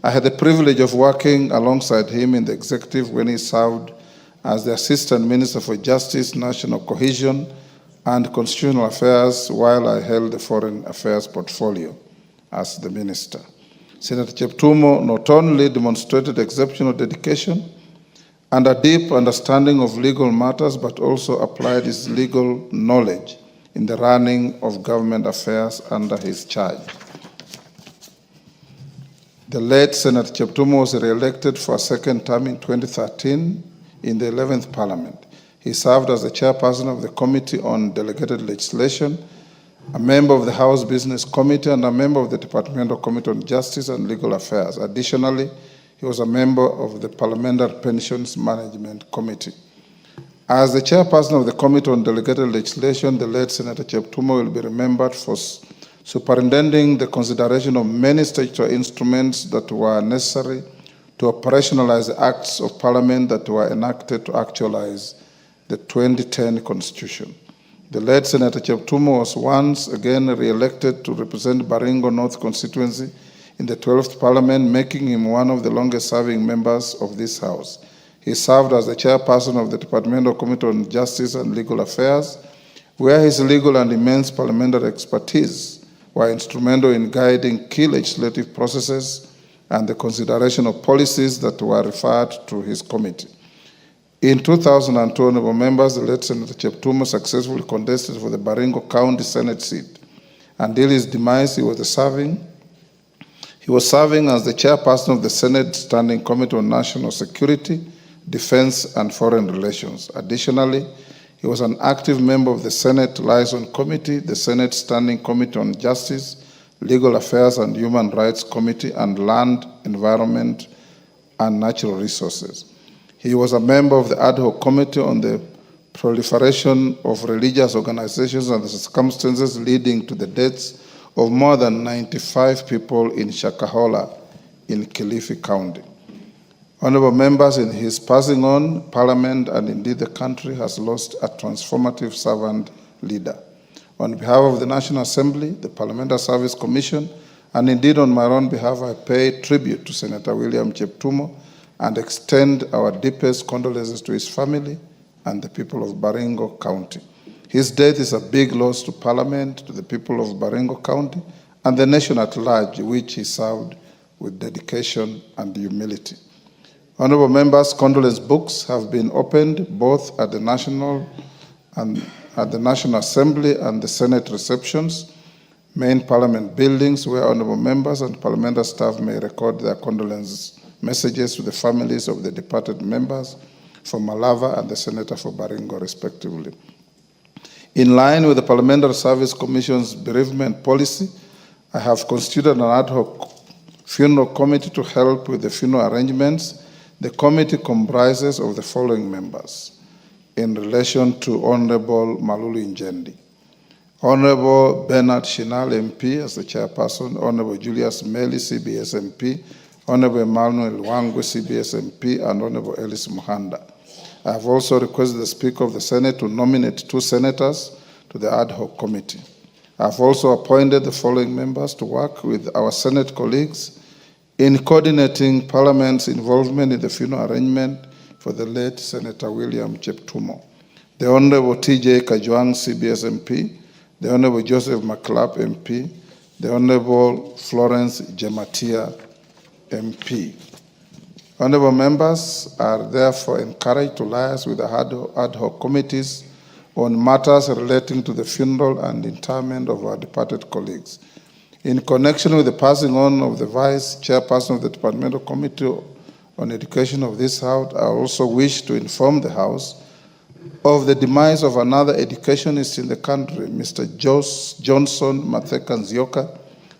I had the privilege of working alongside him in the executive when he served as the Assistant Minister for Justice, National Cohesion, and Constitutional Affairs while I held the Foreign Affairs portfolio as the Minister. Senator Cheptumo not only demonstrated exceptional dedication and a deep understanding of legal matters, but also applied his legal knowledge in the running of government affairs under his charge. The late Senator Cheptumo was re-elected for a second term in 2013 in the 11th Parliament. He served as the chairperson of the Committee on Delegated Legislation, a member of the House Business Committee, and a member of the Departmental Committee on Justice and Legal Affairs. Additionally, he was a member of the Parliamentary Pensions Management Committee. As the chairperson of the Committee on Delegated Legislation, the late Senator Cheptumo will be remembered for superintending the consideration of many statutory instruments that were necessary to operationalize the acts of Parliament that were enacted to actualize the 2010 Constitution. The late Senator Cheptumo was once again re-elected to represent Baringo North constituency in the 12th Parliament, making him one of the longest-serving members of this House. He served as the chairperson of the Departmental Committee on Justice and Legal Affairs, where his legal and immense parliamentary expertise were instrumental in guiding key legislative processes and the consideration of policies that were referred to his committee. In 2002, honorable members, the late Senator Cheptumo successfully contested for the Baringo County Senate seat. Until his demise, he was serving as the chairperson of the Senate Standing Committee on National Security, Defense, and Foreign Relations. Additionally, he was an active member of the Senate Liaison Committee, the Senate Standing Committee on Justice, Legal Affairs and Human Rights Committee, and Land, Environment, and natural resources. He was a member of the ad hoc committee on the proliferation of religious organizations and the circumstances leading to the deaths of more than 95 people in Shakahola in Kilifi County. Honorable members, in his passing on, Parliament and indeed the country has lost a transformative servant leader. On behalf of the National Assembly, the Parliamentary Service Commission, and indeed on my own behalf, I pay tribute to Senator William Cheptumo and extend our deepest condolences to his family and the people of Baringo County. His death is a big loss to Parliament, to the people of Baringo County, and the nation at large, which he served with dedication and humility. Honorable members, condolence books have been opened both at the National Assembly and the Senate receptions, main Parliament buildings, where honorable members and parliamentary staff may record their condolence messages to the families of the departed members for Malava and the Senator for Baringo, respectively. In line with the Parliamentary Service Commission's bereavement policy, I have constituted an ad hoc funeral committee to help with the funeral arrangements. The committee comprises of the following members in relation to Honorable Malulu Njendi: Honorable Bernard Shinal MP as the chairperson, Honorable Julius Meli, CBS MP, Honorable Emmanuel Wangwe, CBS MP, and Honorable Ellis Muhanda. I have also requested the Speaker of the Senate to nominate 2 senators to the ad hoc committee. I have also appointed the following members to work with our Senate colleagues in coordinating Parliament's involvement in the funeral arrangement for the late Senator William Cheptumo: the Honorable T.J. Kajwang, CBS MP, the Honorable Joseph Maclap, MP, the Honorable Florence Jematia, MP. Honorable members are therefore encouraged to liaise with the ad hoc committees on matters relating to the funeral and interment of our departed colleagues. In connection with the passing on of the Vice Chairperson of the Departmental Committee on Education of this House, I also wish to inform the House of the demise of another educationist in the country, Mr. Johnson Matheka Nzioka,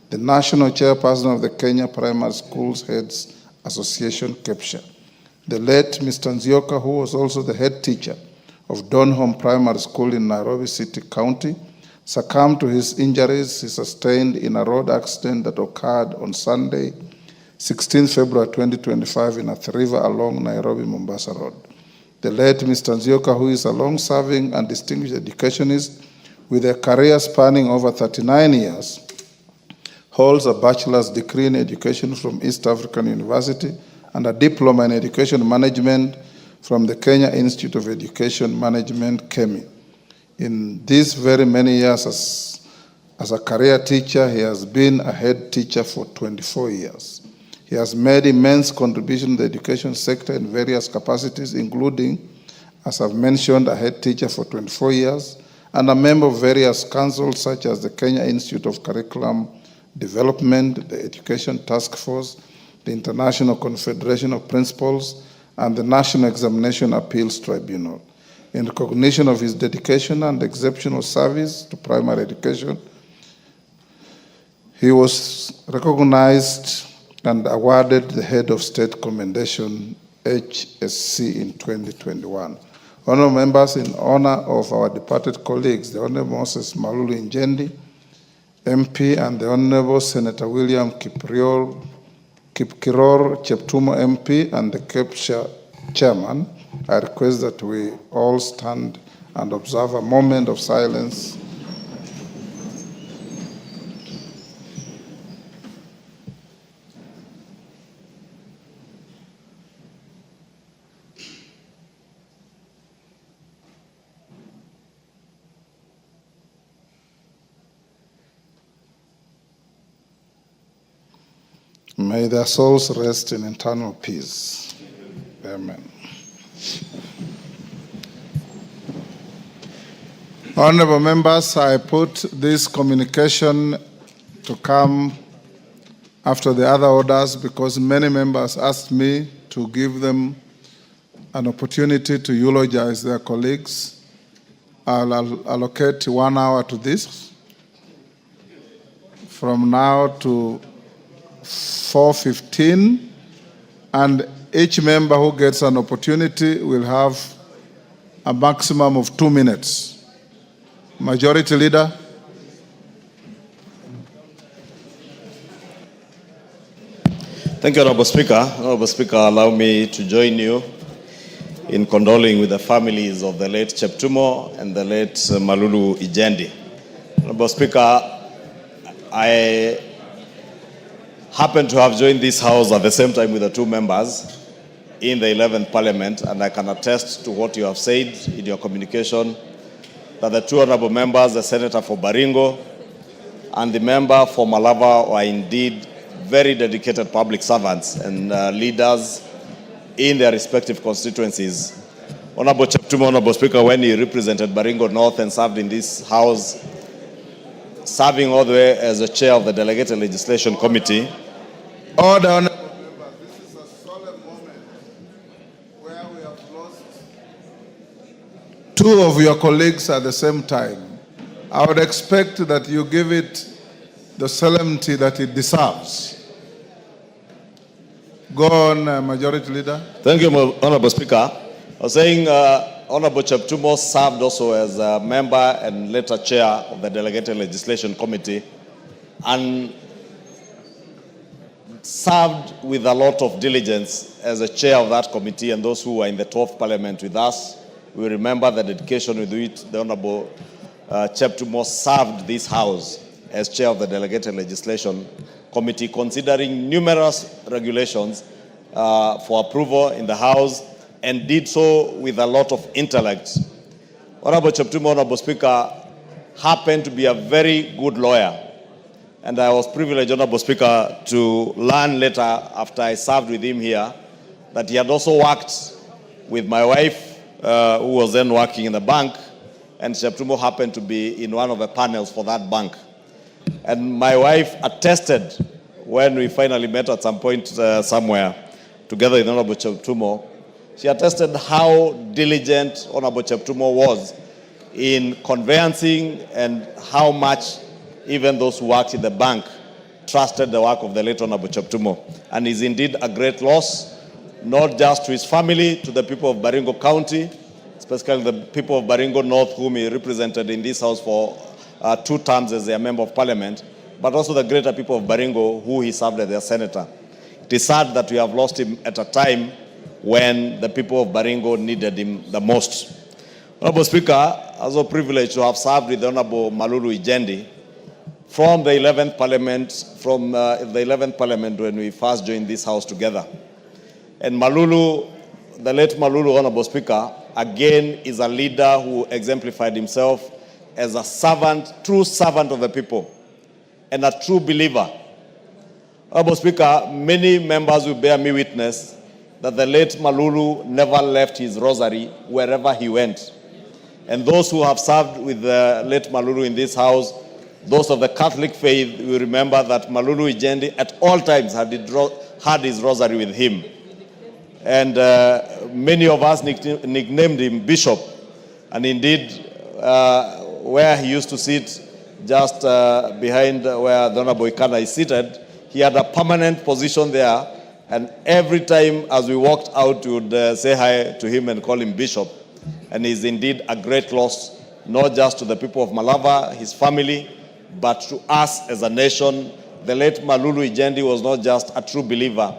the National Chairperson of the Kenya Primary Schools Heads Association, KEPSHA. The late Mr. Nzioka, who was also the head teacher of Donholm Primary School in Nairobi City County, succumbed to his injuries he sustained in a road accident that occurred on Sunday, 16 February 2025 in Athi River along Nairobi-Mombasa Road. The late Mr. Nzioka, who is a long-serving and distinguished educationist with a career spanning over 39 years, holds a bachelor's degree in education from East African University and a diploma in education management from the Kenya Institute of Education Management, KEMI. In these very many years as a career teacher, he has been a head teacher for 24 years. He has made immense contribution to the education sector in various capacities, including, as I've mentioned, a head teacher for 24 years and a member of various councils such as the Kenya Institute of Curriculum Development, the Education Task Force, the International Confederation of Principals, and the National Examination Appeals Tribunal. In recognition of his dedication and exceptional service to primary education, he was recognized and awarded the Head of State Commendation, HSC, in 2021. Honorable members, in honor of our departed colleagues, the Honorable Moses Malulu Njendi, MP, and the Honorable Senator William Kipkiror Cheptumo, MP, and the KEPSHA Chairman, I request that we all stand and observe a moment of silence. May their souls rest in eternal peace. Amen. Honorable members, I put this communication to come after the other orders because many members asked me to give them an opportunity to eulogize their colleagues. I'll allocate 1 hour to this. From now to 4:15, and Each member who gets an opportunity will have a maximum of 2 minutes. Majority Leader. Thank you, Honorable Speaker. Honorable Speaker, allow me to join you in condoling with the families of the late Cheptumo and the late Malulu Ijendi. Honorable Speaker, I happen to have joined this House at the same time with the two members in the 11th Parliament, and I can attest to what you have said in your communication, that the two honorable members, the Senator for Baringo and the member for Malava, are indeed very dedicated public servants and leaders in their respective constituencies. Honorable Cheptumo, Honorable Speaker, when he represented Baringo North and served in this House, serving all the way as the chair of the Delegated Legislation Committee. Order, honorable members. This is a solemn moment where we have lost two of your colleagues at the same time. I would expect that you give it the solemnity that it deserves. Go on, Majority Leader. Thank you, Honorable Speaker. I was saying Honorable Cheptumo served also as a member and later chair of the Delegated Legislation Committee and served with a lot of diligence as a chair of that committee, and those who were in the 12th Parliament with us, we remember the dedication with which the Honorable Cheptumo served this House as chair of the Delegated Legislation Committee, considering numerous regulations for approval in the House, and did so with a lot of intellect. Honorable Cheptumo, Honorable Speaker, happened to be a very good lawyer, and I was privileged, Honorable Speaker, to learn later after I served with him here that he had also worked with my wife, who was then working in the bank, and Cheptumo happened to be in one of the panels for that bank. And my wife attested when we finally met at some point somewhere together with Honorable Cheptumo. She attested how diligent Honorable Cheptumo was in conveyancing and how much even those who worked in the bank trusted the work of the late Honorable Cheptumo. And is indeed a great loss, not just to his family, to the people of Baringo County, especially the people of Baringo North, whom he represented in this House for 2 terms as their Member of Parliament, but also the greater people of Baringo, who he served as their senator. It is sad that we have lost him at a time when the people of Baringo needed him the most. Honorable Speaker, I was also privileged to have served with the Honorable Malulu Ijendi from the 11th Parliament, when we first joined this House together. And Malulu, the late Malulu, Honorable Speaker, again is a leader who exemplified himself as a servant, true servant of the people, and a true believer. Honorable Speaker, many members will bear me witness that the late Malulu never left his rosary wherever he went. And those who have served with the late Malulu in this House, those of the Catholic faith, will remember that Malulu Ijendi at all times had his rosary with him. And many of us nicknamed him Bishop. And indeed, where he used to sit, just behind where the Honorable Ikana is seated, he had a permanent position there. And every time as we walked out, we would say hi to him and call him Bishop. And he's indeed a great loss, not just to the people of Malava, his family, but to us as a nation. The late Malulu Ijendi was not just a true believer,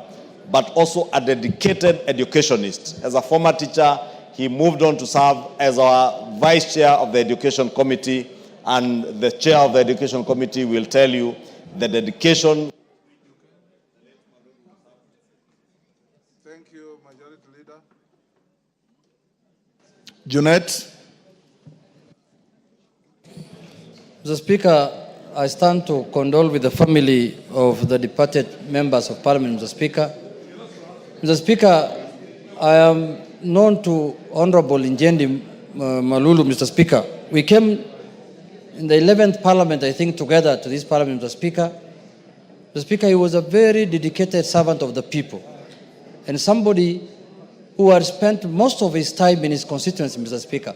but also a dedicated educationist. As a former teacher, he moved on to serve as our vice chair of the Education Committee, and the chair of the Education Committee will tell you the dedication. Thank you, Majority Leader. Junet. Mr. Speaker, I stand to condole with the family of the departed members of Parliament, Mr. Speaker. Mr. Speaker, I am known to Honorable Ijendi Malulu, Mr. Speaker. We came in the 11th Parliament, I think, together to this Parliament, Mr. Speaker. Mr. Speaker, he was a very dedicated servant of the people and somebody who had spent most of his time in his constituency, Mr. Speaker.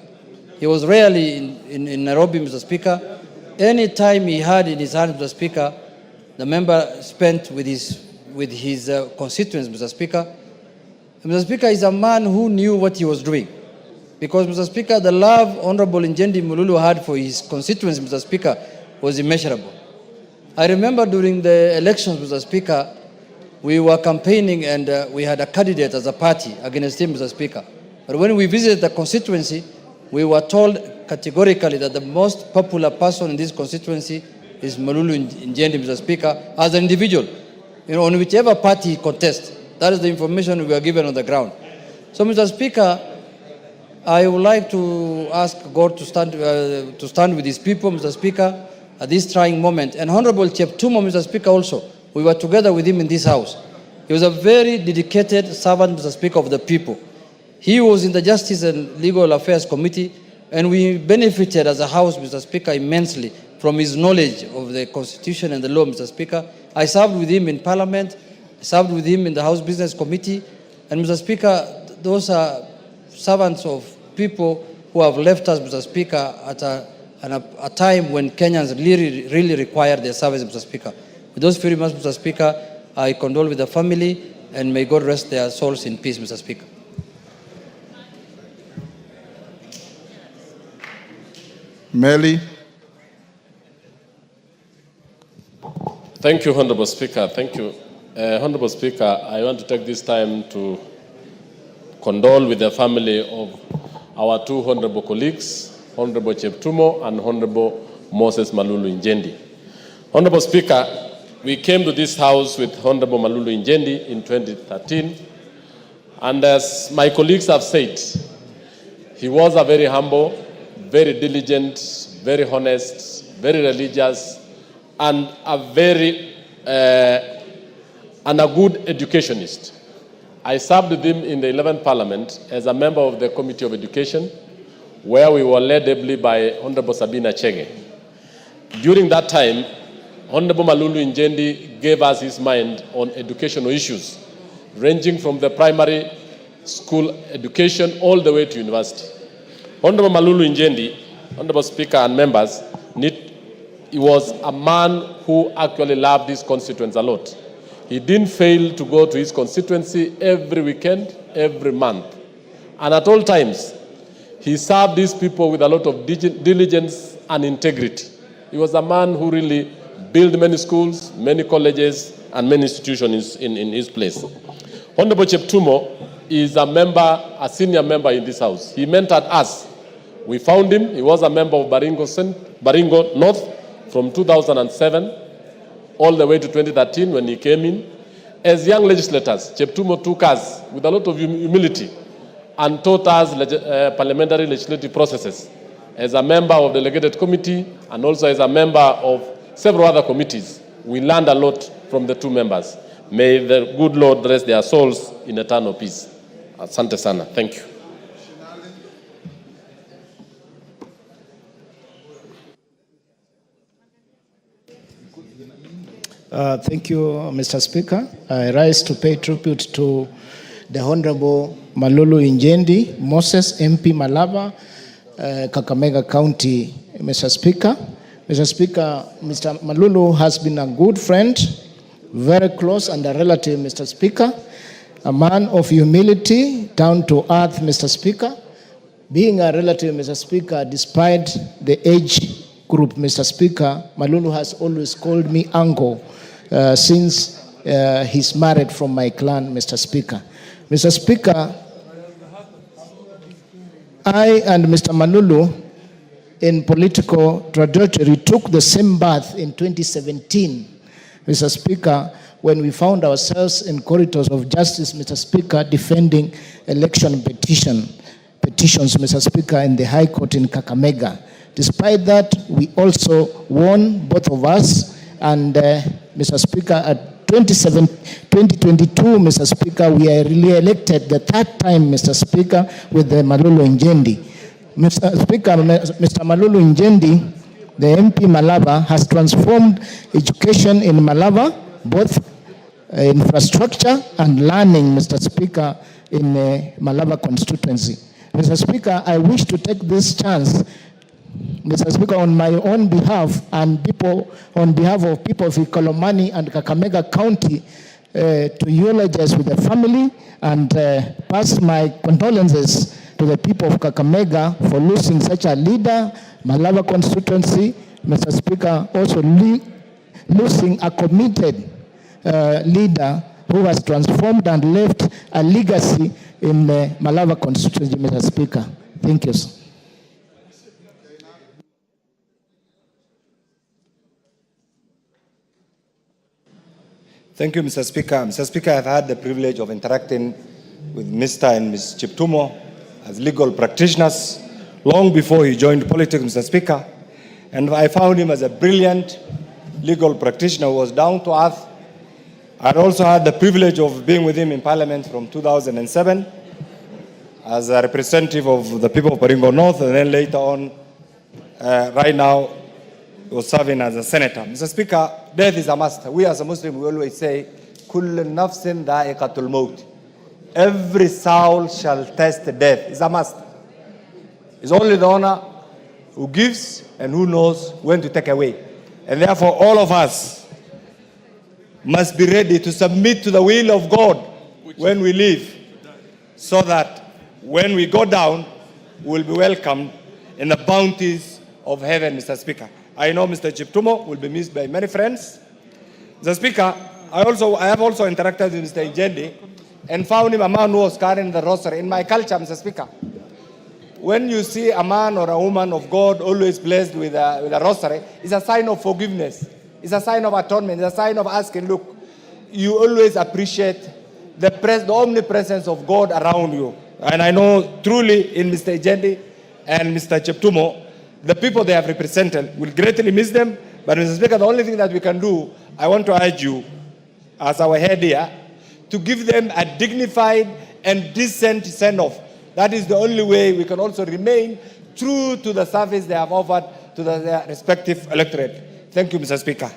He was rarely in Nairobi, Mr. Speaker. Any time he had in his hand, Mr. Speaker, the member spent with his constituents, Mr. Speaker. Mr. Speaker is a man who knew what he was doing. Because, Mr. Speaker, the love Honorable Njendi Mululu had for his constituents, Mr. Speaker, was immeasurable. I remember during the elections, Mr. Speaker, we were campaigning and we had a candidate as a party against him, Mr. Speaker. But when we visited the constituency, we were told categorically that the most popular person in this constituency is Malulu Njendi, Mr. Speaker, as an individual. You know, on whichever party he contests. That is the information we were given on the ground. So, Mr. Speaker, I would like to ask God to stand with his people, Mr. Speaker, at this trying moment. And Honorable Cheptumo, Mr. Speaker, also, we were together with him in this house. He was a very dedicated servant, Mr. Speaker, of the people. He was in the Justice and Legal Affairs Committee, and we benefited as a house, Mr. Speaker, immensely from his knowledge of the Constitution and the law, Mr. Speaker. I served with him in Parliament, I served with him in the House Business Committee, and Mr. Speaker, those are servants of people who have left us, Mr. Speaker, at a time when Kenyans really require their service, Mr. Speaker. With those few remarks, Mr. Speaker, I condole with the family, and may God rest their souls in peace, Mr. Speaker. Melly. Thank you, Honorable Speaker. Thank you. Honorable Speaker, I want to take this time to condole with the family of our two honorable colleagues, Honorable Cheptumo and Honorable Moses Malulu Njendi. Honorable Speaker, we came to this house with Honorable Malulu Njendi in 2013, and as my colleagues have said, he was a very humble, very diligent, very honest, very religious, and a good educationist. I served with him in the 11th Parliament as a member of the Committee of Education, where we were led ably by Honorable Sabina Chege. During that time, Honorable Malulu Njendi gave us his mind on educational issues, ranging from the primary school education all the way to university. Honorable Malulu Njendi, Honorable Speaker and members, he was a man who actually loved his constituents a lot. He didn't fail to go to his constituency every weekend, every month. And at all times, he served these people with a lot of diligence and integrity. He was a man who really built many schools, many colleges, and many institutions in his place. Honorable Cheptumo is a senior member in this house. He mentored us. We found him. He was a member of Baringo North from 2007 all the way to 2013 when he came in. As young legislators, Cheptumo took us with a lot of humility and taught us parliamentary legislative processes. As a member of the delegated committee and also as a member of several other committees, we learned a lot from the two members. May the good Lord rest their souls in eternal peace. Asante sana. Thank you. Thank you, Mr. Speaker. I rise to pay tribute to the Honorable Malulu Njendi, Moses MP Malava, Kakamega County, Mr. Speaker. Mr. Speaker, Mr. Malulu has been a good friend, very close and a relative, Mr. Speaker, a man of humility, down to earth, Mr. Speaker. Being a relative, Mr. Speaker, despite the age group, Mr. Speaker, Malulu has always called me uncle since he's married from my clan, Mr. Speaker. Mr. Speaker, I and Mr. Malulu in political trajectory took the same path in 2017, Mr. Speaker, when we found ourselves in corridors of justice, Mr. Speaker, defending election petitions, Mr. Speaker, in the High Court in Kakamega. Despite that, we also won, both of us, and Mr. Speaker, at 2022, Mr. Speaker, we are re-elected the third time, Mr. Speaker, with the Malulu Njendi. Mr. Speaker, Mr. Malulu Njendi, the MP Malava, has transformed education in Malava, both infrastructure and learning, Mr. Speaker, in Malava constituency. Mr. Speaker, I wish to take this chance, Mr. Speaker, on my own behalf and on behalf of people of Ikolomani and Kakamega County, to eulogize with the family and pass my condolences to the people of Kakamega for losing such a leader, Malava constituency, Mr. Speaker, also losing a committed leader who has transformed and left a legacy in the Malava constituency, Mr. Speaker. Thank you, sir. Thank you, Mr. Speaker. Mr. Speaker, I've had the privilege of interacting with Mr. and Ms. Cheptumo as legal practitioners long before he joined politics, Mr. Speaker. And I found him as a brilliant legal practitioner who was down to earth. I also had the privilege of being with him in Parliament from 2007 as a representative of the people of Baringo North, and then later on, right now, he was serving as a senator. Mr. Speaker, death is a must. We as a Muslim, we always say, كُلُّ نَفْسٍ ذَائِقَةُ الْمَوْتِ. Every soul shall test death. It's a must. It's only the owner who gives and who knows when to take away. And therefore, all of us must be ready to submit to the will of God when we live, so that when we go down, we'll be welcomed in the bounties of heaven, Mr. Speaker. I know Mr. Cheptumo will be missed by many friends. Mr. Speaker, I have also interacted with Mr. Ijendi and found him a man who was carrying the rosary. In my culture, Mr. Speaker, when you see a man or a woman of God always blessed with a rosary, it's a sign of forgiveness. It's a sign of atonement. It's a sign of asking, look, you always appreciate the omnipresence of God around you. And I know truly in Mr. Ijendi and Mr. Cheptumo, the people they have represented will greatly miss them. But Mr. Speaker, the only thing that we can do, I want to urge you, as our head here, to give them a dignified and decent send-off. That is the only way we can also remain true to the service they have offered to their respective electorate. Thank you, Mr. Speaker.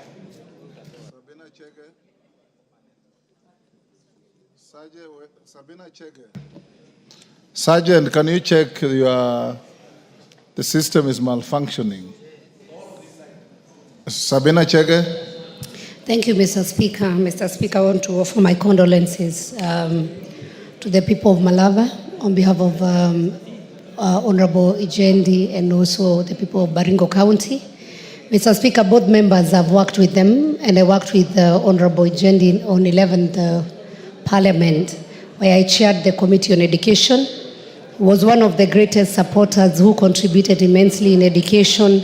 Sergeant, can you check the system is malfunctioning? Sabina Chege. Thank you, Mr. Speaker. Mr. Speaker, I want to offer my condolences to the people of Malava on behalf of Honorable Ijendi and also the people of Baringo County. Mr. Speaker, both members have worked with them, and I worked with Honorable Ijendi on 11th Parliament, where I chaired the Committee on Education. He was one of the greatest supporters who contributed immensely in education.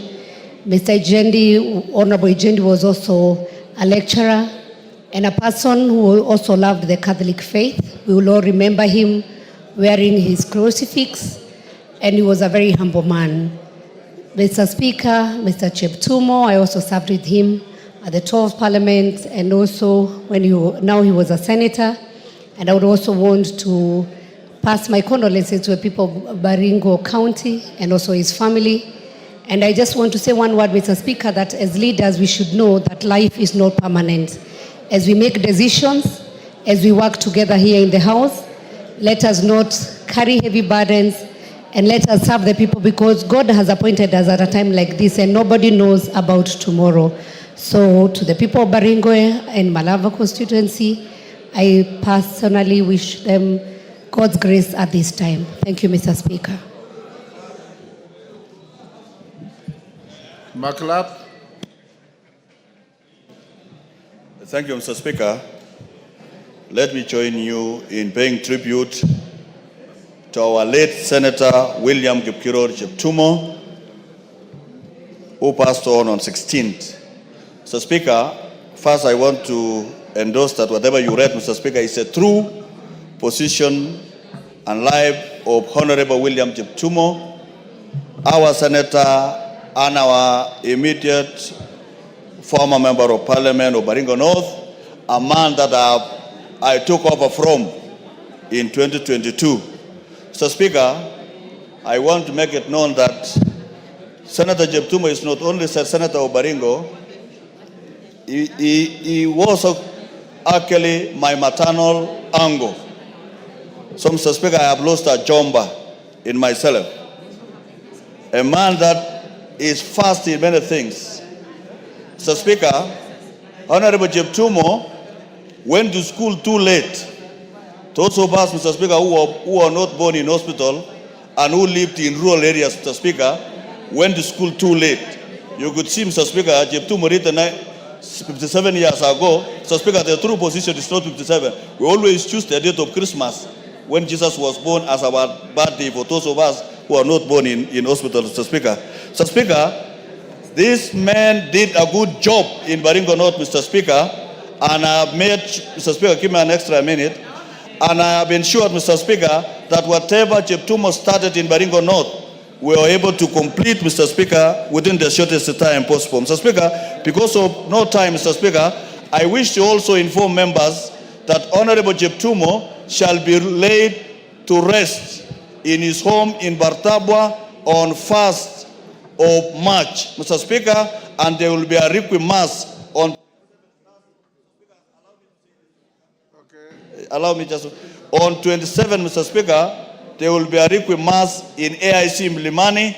Mr. Ijendi, Honorable Ijendi, was also a lecturer and a person who also loved the Catholic faith. We will all remember him wearing his crucifix, and he was a very humble man. Mr. Speaker, Mr. Cheptumo, I also served with him at the 12th Parliament, and also now he was a senator. And I would also want to pass my condolences to the people of Baringo County and also his family. And I just want to say one word, Mr. Speaker, that as leaders, we should know that life is not permanent. As we make decisions, as we work together here in the House, let us not carry heavy burdens, and let us serve the people, because God has appointed us at a time like this, and nobody knows about tomorrow. So to the people of Baringo and Malava constituency, I personally wish them God's grace at this time. Thank you, Mr. Speaker. Maklap. Thank you, Mr. Speaker. Let me join you in paying tribute to our late Senator William Kipkiror Cheptumo, who passed on 16th. Mr. Speaker, first I want to endorse that whatever you read, Mr. Speaker, is a true position and life of Honorable William Cheptumo, our Senator and our immediate former Member of Parliament of Baringo North, a man that I took over from in 2022. Mr. Speaker, I want to make it known that Senator Cheptumo is not only Senator of Baringo, he was actually my maternal uncle. So, Mr. Speaker, I have lost a jomba in myself. A man that is fast in many things. Mr. Speaker, Honorable Cheptumo went to school too late. Those of us, Mr. Speaker, who are not born in hospital and who lived in rural areas, Mr. Speaker, went to school too late. You could see, Mr. Speaker, Jeptumo written 57 years ago. Mr. Speaker, the true position is not 57. We always choose the date of Christmas when Jesus was born as our birthday for those of us who are not born in hospital, Mr. Speaker. Mr. Speaker, this man did a good job in Baringo North, Mr. Speaker, and I have made, Mr. Speaker, give me an extra minute, and I have ensured, Mr. Speaker, that whatever Jeptumo started in Baringo North, we are able to complete, Mr. Speaker, within the shortest time possible. Mr. Speaker, because of no time, Mr. Speaker, I wish to also inform members that Honorable Jeptumo shall be laid to rest in his home in Bartabwa on 1st of March, Mr. Speaker, and there will be a requiem mass on. Okay. Allow me just on 27, Mr. Speaker. There will be a requiem mass in AIC Mlimani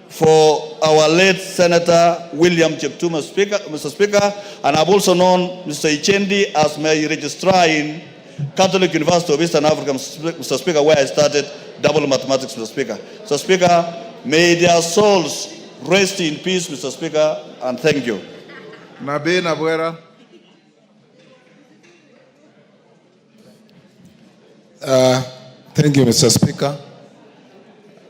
for our late Senator William Jeptumo, Mr. Speaker, and I've also known Mr. Ichendi as my registrar in Catholic University of Eastern Africa, Mr. Speaker, where I started double mathematics, Mr. Speaker. Mr. Speaker, may their souls rest in peace, Mr. Speaker, and thank you. Nabi Nabwera. Thank you, Mr. Speaker.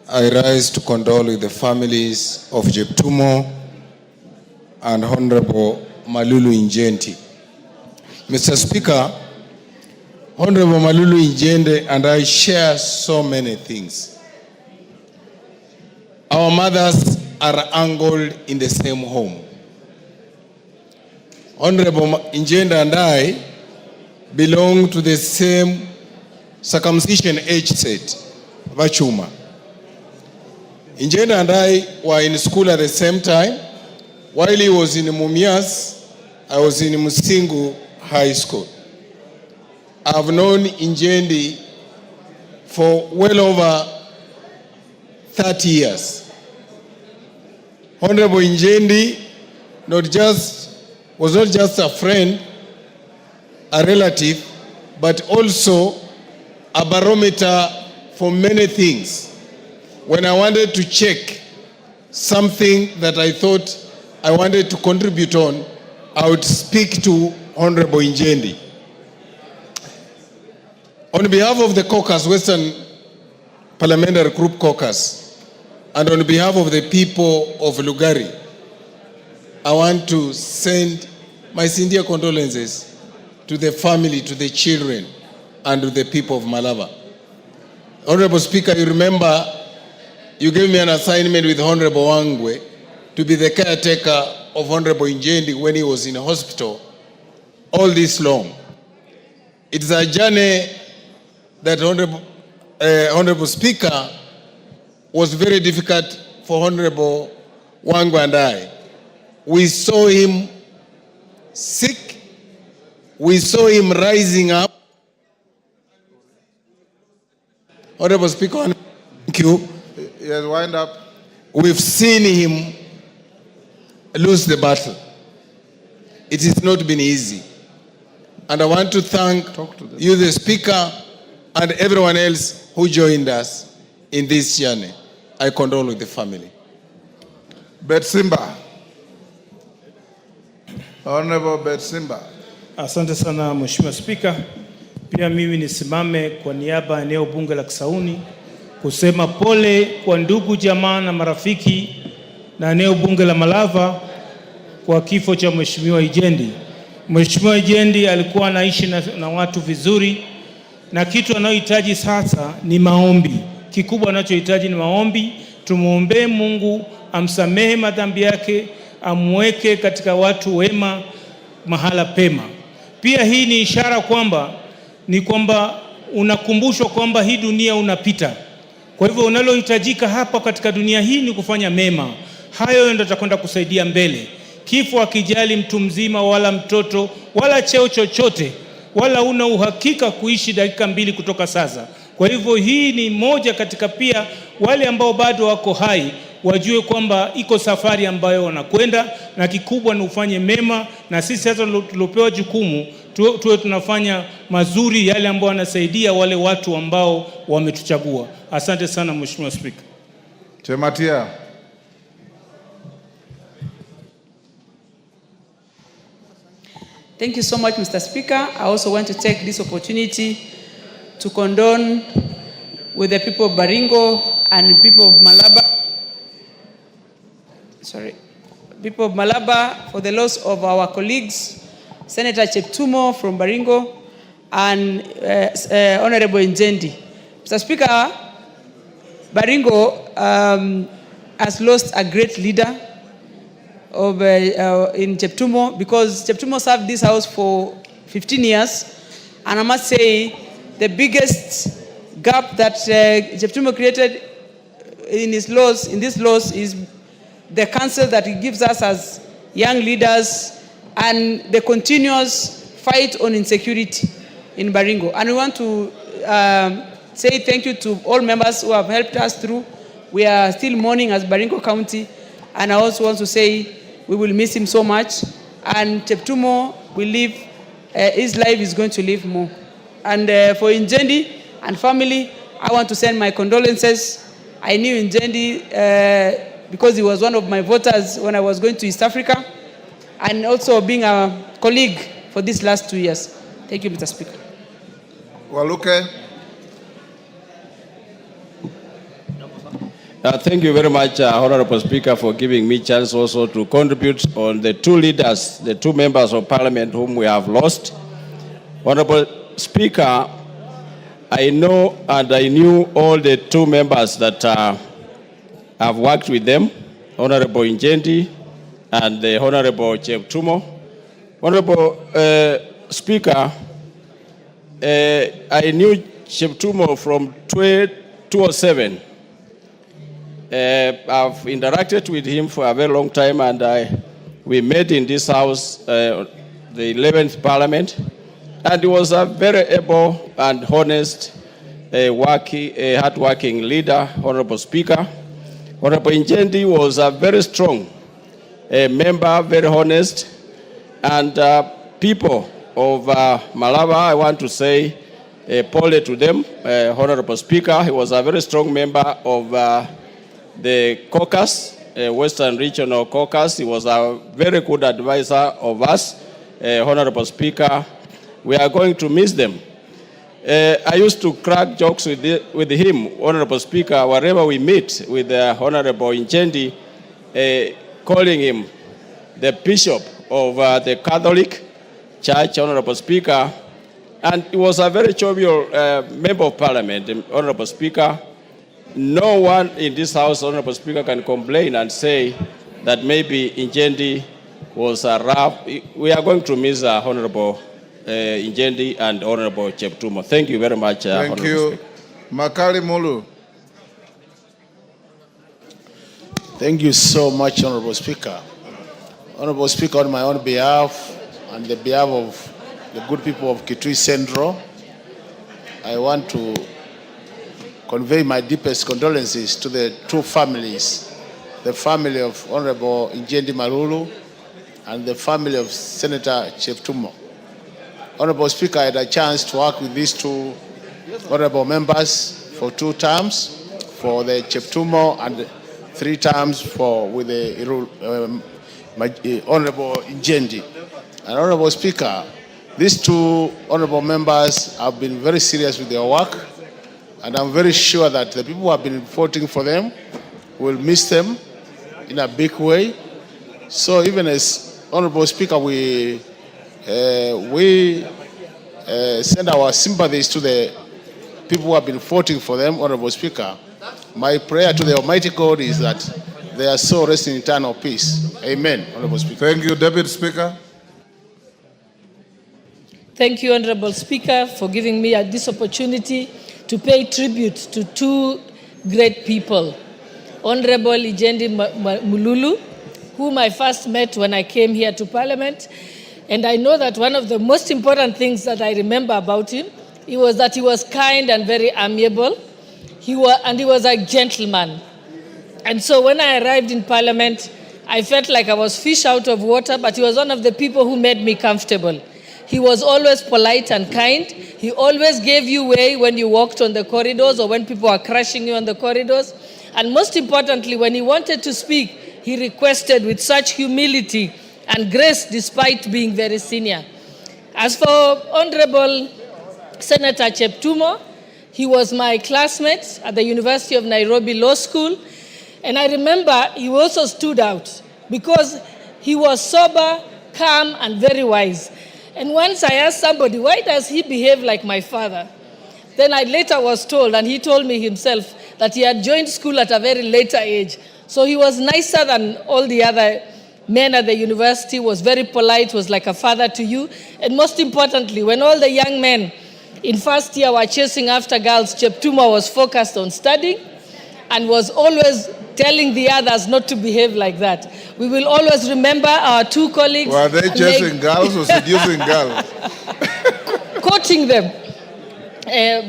I rise to condole with the families of Jeptumo and Honorable Malulu Injenti. Mr. Speaker, Honorable Malulu Injenti and I share so many things. Our mothers are angled in the same home. Honorable Injenti and I belong to the same circumcision age set, Vachuma. Injenti and I were in school at the same time. While he was in Mumias, I was in Musingu High School. I've known Injenti for well over 30 years. Honorable Injenti was not just a friend, a relative, but also a barometer for many things. When I wanted to check something that I thought I wanted to contribute on, I would speak to Honorable Injenti. On behalf of the caucus, Western Parliamentary Group Caucus, and on behalf of the people of Lugari, I want to send my sincere condolences to the family, to the children, and to the people of Malava. Honorable Speaker, you remember you gave me an assignment with Honorable Wangwe to be the caretaker of Honorable Injenti when he was in hospital all this long. It's a journey that Honorable Speaker was very difficult for Honorable Wangwe and I. We saw him sick. We saw him rising up. Honorable Speaker, thank you. Yes, wind up. We've seen him lose the battle. It has not been easy. And I want to thank you, the Speaker, and everyone else who joined us in this journey. I condole with the family. Betsimba. Honorable Betsimba. Asante sana Mheshimiwa Spika. Pia mimi nisimame kwa niaba ya eneo bunge la Kisauni kusema pole kwa ndugu jamaa na marafiki na eneo bunge la Malava kwa kifo cha Mheshimiwa Injenti. Mheshimiwa Injenti alikuwa anaishi na watu vizuri, na kitu anayohitaji sasa ni maombi. Kikubwa anachohitaji ni maombi. Tumuombe Mungu amsamehe madhambi yake, amweke katika watu wema mahala pema. Pia hii ni ishara kwamba unakumbushwa kwamba hii dunia unapita. Kwa hivyo unalohitajika hapa katika dunia hii ni kufanya mema. Hayo ndio yatakwenda kusaidia mbele. Kifo hakijali mtu mzima wala mtoto wala cheo chochote, wala una uhakika kuishi dakika 2 kutoka sasa. Kwa hivyo hii ni moja katika pia wale ambao bado wako hai wajue kwamba iko safari ambayo wanakwenda, na kikubwa ni ufanye mema, na sisi sasa tulopewa jukumu tuwe tunafanya mazuri yale ambao wanasaidia wale watu ambao wametuchagua. Asante sana Mheshimiwa Spika. Chematia. Thank you so much, Mr. Speaker. I also want to take this opportunity to condone with the people of Baringo and people of Malaba. People of Malaba for the loss of our colleagues, Senator Cheptumo from Baringo and Honorable Njendi. Mr. Speaker, Baringo has lost a great leader of in Cheptumo, because Cheptumo served this house for 15 years, and I must say the biggest gap that Cheptumo created in this loss is the counsel that he gives us as young leaders and the continuous fight on insecurity in Baringo. And we want to say thank you to all members who have helped us through. We are still mourning as Baringo County, and I also want to say we will miss him so much, and Cheptumo will live, his life is going to live more. And for Njendi and family, I want to send my condolences. I knew Njendi because he was one of my voters when I was going to East Africa, and also being a colleague for these last 2 years. Thank you, Mr. Speaker. Waluke. Thank you very much, Honorable Speaker, for giving me chance also to contribute on the two leaders, the two members of Parliament whom we have lost. Honorable Speaker, I know and I knew all the two members that have worked with them, Honorable Njendi and the Honorable Cheptumo. Honorable Speaker, I knew Cheptumo from 2007. I've interacted with him for a very long time, and we met in this house, the 11th Parliament, and he was a very able and honest, hard-working leader, Honorable Speaker. Honorable Njendi was a very strong member, very honest, and people of Malaba, I want to say pole to them, Honorable Speaker. He was a very strong member of the caucus, Western Regional Caucus. He was a very good advisor of us, Honorable Speaker. We are going to miss them. I used to crack jokes with him, Honorable Speaker, wherever we meet with Honorable Njendi, calling him the Bishop of the Catholic Church, Honorable Speaker. And he was a very jovial member of Parliament, Honorable Speaker. No one in this House, Honorable Speaker, can complain and say that maybe Njendi was a rough. We are going to miss Honorable Njendi and Honorable Cheptumo. Thank you very much, Thank Honorable you. Speaker. Makali Mulu. Thank you so much, Honorable Speaker. Honorable Speaker, on my own behalf and the behalf of the good people of Kitui Central, I want to convey my deepest condolences to the two families, the family of Honorable Njendi Malulu and the family of Senator Cheptumo. Honorable Speaker, I had a chance to work with these two honorable members for 2 terms, for the Cheptumo, and 3 terms with the Honorable Njendi. And Honorable Speaker, these two honorable members have been very serious with their work, and I'm very sure that the people who have been voting for them will miss them in a big way. So even as Honorable Speaker, we send our sympathies to the people who have been voting for them, Honorable Speaker. My prayer to the Almighty God is that they are so rest in eternal peace. Amen, Honorable Speaker. Thank you, Deputy Speaker. Thank you, Honorable Speaker, for giving me this opportunity to pay tribute to 2 great people. Honorable Njendi Malulu, whom I first met when I came here to Parliament. And I know that one of the most important things that I remember about him was that he was kind and very amiable. He was a gentleman. And so when I arrived in Parliament, I felt like I was fish out of water, but he was one of the people who made me comfortable. He was always polite and kind. He always gave you way when you walked on the corridors or when people were crushing you on the corridors. And most importantly, when he wanted to speak, he requested with such humility and grace despite being very senior. As for Honorable Senator Cheptumo, he was my classmate at the University of Nairobi Law School. And I remember he also stood out because he was sober, calm, and very wise. And once I asked somebody, why does he behave like my father? Then I later was told, and he told me himself, that he had joined school at a very later age. So he was nicer than all the other men at the university, was very polite, was like a father to you. And most importantly, when all the young men in first year were chasing after girls, Cheptumo was focused on studying and was always telling the others not to behave like that. We will always remember our two colleagues. Were they chasing girls or seducing girls? Quoting them.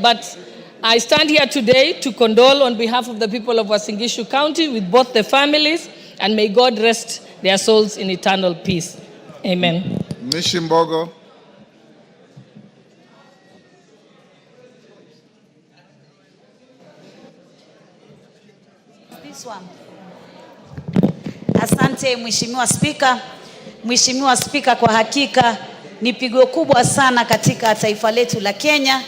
But I stand here today to condole on behalf of the people of Uasin Gishu County with both the families, and may God rest their souls in eternal peace. Amen. Mishimbogo. This one. Asante Mheshimiwa Spika. Mheshimiwa Spika, kwa hakika ni pigo kubwa sana katika taifa letu la Kenya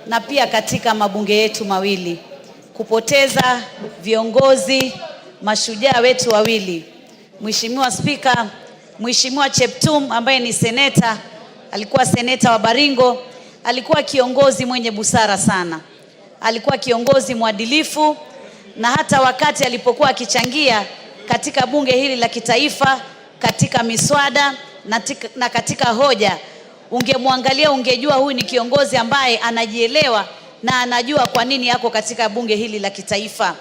na pia katika mabunge yetu mawili. Kupoteza viongozi mashujaa wetu wawili. Mheshimiwa Spika, Mheshimiwa Cheptum ambaye ni seneta, alikuwa seneta wa Baringo, alikuwa kiongozi mwenye busara sana. Alikuwa kiongozi mwadilifu, na hata wakati alipokuwa akichangia katika bunge hili la kitaifa, katika miswada na katika hoja, ungemwangalia ungejua huyu ni kiongozi ambaye anajielewa na anajua kwa nini yako katika bunge hili la kitaifa.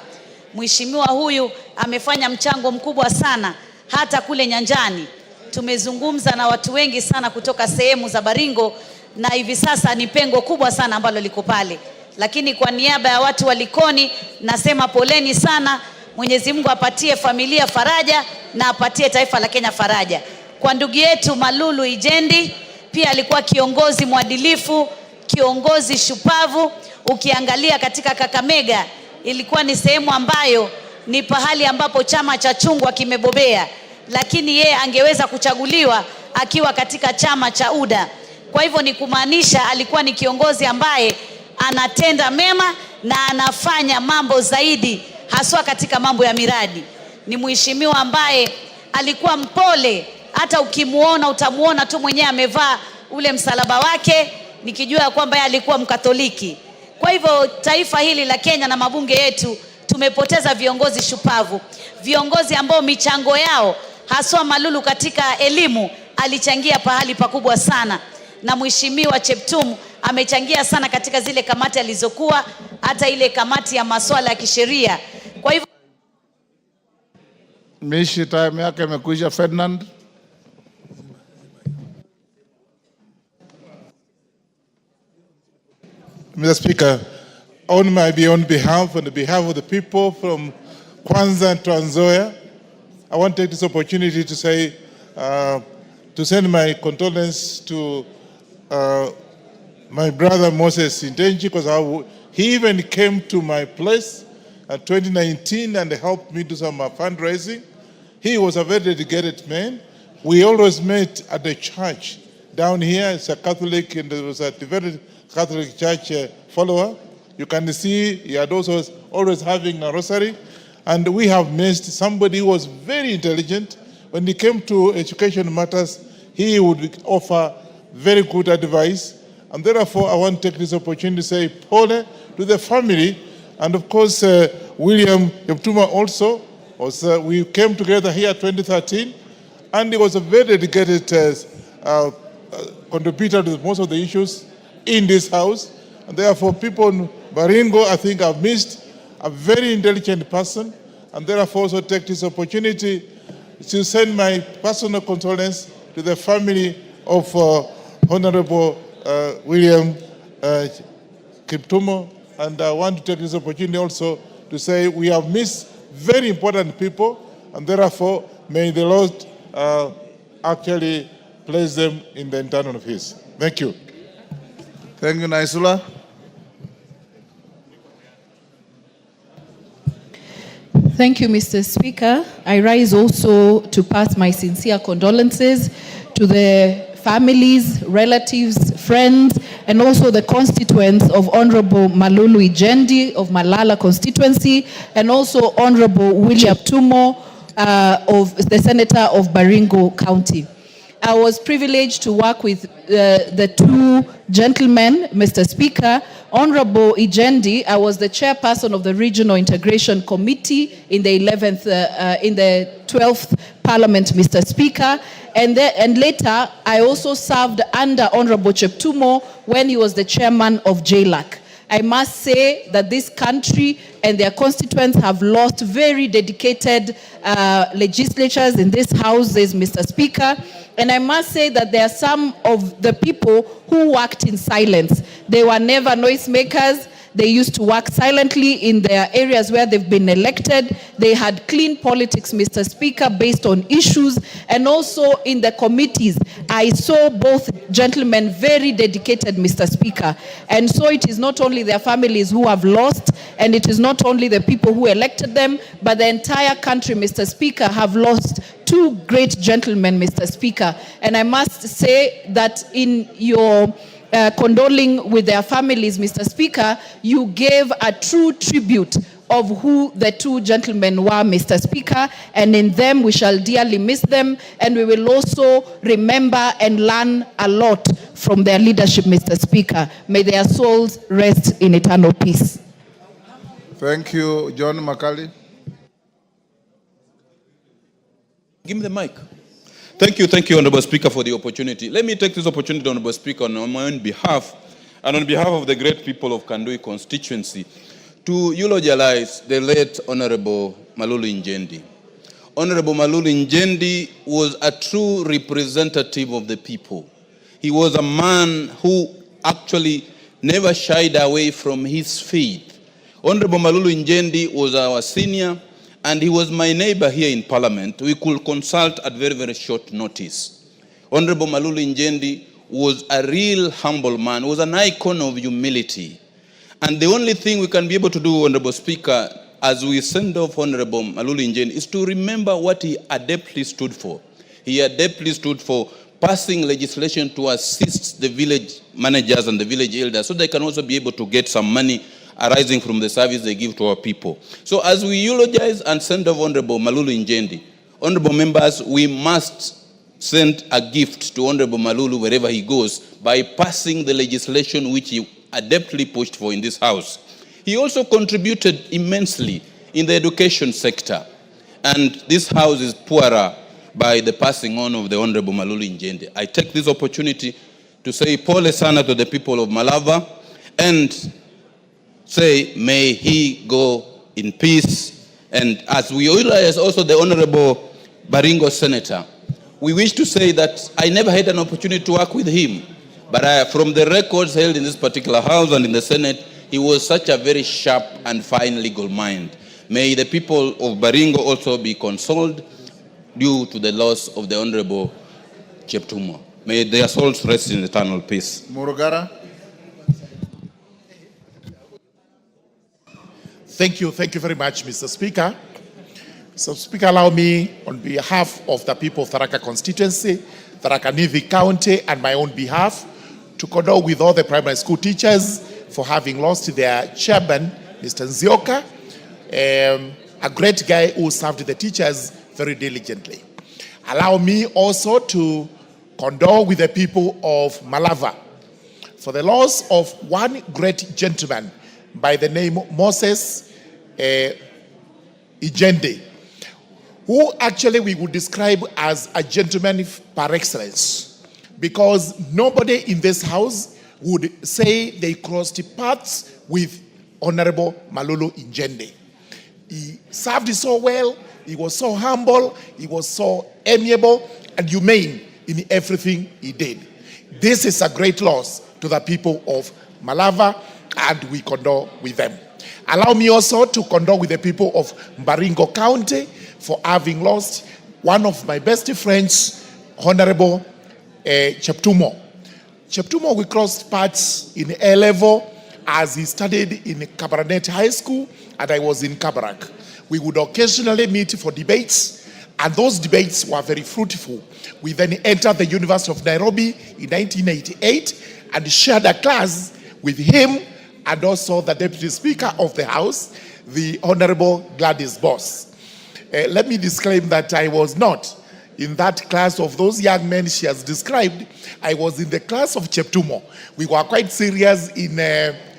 Mheshimiwa huyu amefanya mchango mkubwa sana hata kule nyanjani. Tumezungumza na watu wengi sana kutoka sehemu za Baringo, na hivi sasa ni pengo kubwa sana ambalo liko pale. Lakini kwa niaba ya watu wa Likoni nasema poleni sana. Mwenyezi Mungu apatie familia faraja na apatie taifa la Kenya faraja. Kwa ndugu yetu Malulu Ijendi, pia alikuwa kiongozi mwadilifu, kiongozi shupavu. Ukiangalia katika Kakamega, ilikuwa ni sehemu ambayo ni pahali ambapo chama cha chungwa kimebobea, lakini yeye angeweza kuchaguliwa akiwa katika chama cha UDA. Kwa hivyo ni kumaanisha alikuwa ni kiongozi ambaye anatenda mema na anafanya mambo zaidi, haswa katika mambo ya miradi. Ni mheshimiwa ambaye alikuwa mpole, hata ukimuona utamuona tu mwenyewe amevaa ule msalaba wake, nikijua kwamba yeye alikuwa Mkatoliki. Kwa hivyo taifa hili la Kenya na mabunge yetu tumepoteza viongozi shupavu, viongozi ambao michango yao, haswa Malulu katika elimu, alichangia pahali pakubwa sana, na mheshimiwa Cheptum amechangia sana katika zile kamati alizokuwa, hata ile kamati ya masuala ya kisheria. Kwa hivyo Mishi, time yake imekwisha. Ferdinand. Mr. Speaker, on behalf of the people from Kwanza and Trans Nzoia, I want to take this opportunity to say, to send my condolences to my brother Moses Intenji, because he even came to my place in 2019 and helped me do some fundraising. He was a very dedicated man. We always met at the church down here. It's a Catholic, and there was a devoted Catholic church follower. You can see he had also always having a rosary. And we have missed somebody who was very intelligent. When it came to education matters, he would offer very good advice. And therefore, I want to take this opportunity to say pole to the family. And of course, William Cheptumo also. We came together here in 2013. And he was a very dedicated contributor to most of the issues in this house. And therefore, people in Baringo, I think, have missed a very intelligent person. And therefore, also take this opportunity to send my personal condolence to the family of Honorable William Kiptumo, and I want to take this opportunity also to say we have missed very important people, and therefore may the Lord actually place them in the internal of His. Thank you. Thank you, Naisula. Thank you, Mr. Speaker. I rise also to pass my sincere condolences to the families, relatives, friends, and also the constituents of Honorable Malulu Ijendi of Malala constituency, and also Honorable William Tumo of the Senator of Baringo County. I was privileged to work with the two gentlemen, Mr. Speaker. Honorable Ijendi, I was the chairperson of the Regional Integration Committee in the 12th Parliament, Mr. Speaker. And later, I also served under Honorable Cheptumo when he was the chairman of JLAC. I must say that this country and their constituents have lost very dedicated legislatures in this house, Mr. Speaker. And I must say that there are some of the people who worked in silence. They were never noisemakers. They used to work silently in their areas where they've been elected. They had clean politics, Mr. Speaker, based on issues. And also in the committees, I saw both gentlemen very dedicated, Mr. Speaker. And so it is not only their families who have lost, and it is not only the people who elected them, but the entire country, Mr. Speaker, have lost two great gentlemen, Mr. Speaker. And I must say that in your condoling with their families, Mr. Speaker, you gave a true tribute of who the two gentlemen were, Mr. Speaker, and in them we shall dearly miss them, and we will also remember and learn a lot from their leadership, Mr. Speaker. May their souls rest in eternal peace. Thank you, John Makali. Give me the mic. Thank you, Honorable Speaker, for the opportunity. Let me take this opportunity, Honorable Speaker, on my own behalf and on behalf of the great people of Kandui constituency to eulogize the late Honorable Malulu Ijendi. Honorable Malulu Ijendi was a true representative of the people. He was a man who actually never shied away from his faith. Honorable Malulu Ijendi was our senior, and he was my neighbor here in Parliament. We could consult at very, very short notice. Honorable Malulu Ijendi was a real humble man, was an icon of humility. And the only thing we can be able to do, Honorable Speaker, as we send off Honorable Malulu Ijendi, is to remember what he adeptly stood for. He adeptly stood for passing legislation to assist the village managers and the village elders so they can also be able to get some money arising from the service they give to our people. So as we eulogize and send off Honorable Malulu Ijendi, honorable members, we must send a gift to Honorable Malulu wherever he goes by passing the legislation which he adeptly pushed for in this house. He also contributed immensely in the education sector, and this house is poorer by the passing on of the Honorable Malulu Ijendi. I take this opportunity to say pole sana to the people of Malava and say, may he go in peace. And as we eulogize also the Honorable Baringo Senator, we wish to say that I never had an opportunity to work with him, but from the records held in this particular house and in the Senate, he was such a very sharp and fine legal mind. May the people of Baringo also be consoled due to the loss of the Honorable Cheptumo. May their souls rest in eternal peace. Murugara. Thank you very much, Mr. Speaker. So, Speaker, allow me, on behalf of the people of Tharaka constituency, Tharaka Nithi County, and my own behalf, to condole with all the primary school teachers for having lost their chairman, Mr. Nzioka, a great guy who served the teachers very diligently. Allow me also to condole with the people of Malava for the loss of one great gentleman by the name Moses Ijendi, who actually we would describe as a gentleman par excellence, because nobody in this house would say they crossed paths with Honorable Malulu Ijendi. He served so well, he was so humble, he was so amiable and humane in everything he did. This is a great loss to the people of Malava. and we condole with them. Allow me also to condole with the people of Baringo County for having lost one of my best friends, Honorable Cheptumo. Cheptumo, we crossed paths in A level as he studied in Kabarnet High School and I was in Kabarak. We would occasionally meet for debates, and those debates were very fruitful. We then entered the University of Nairobi in 1988 and shared a class with him and also the Deputy Speaker of the House, the Honorable Gladys Boss. Let me disclaim that I was not in that class of those young men she has described. I was in the class of Cheptumo. We were quite serious in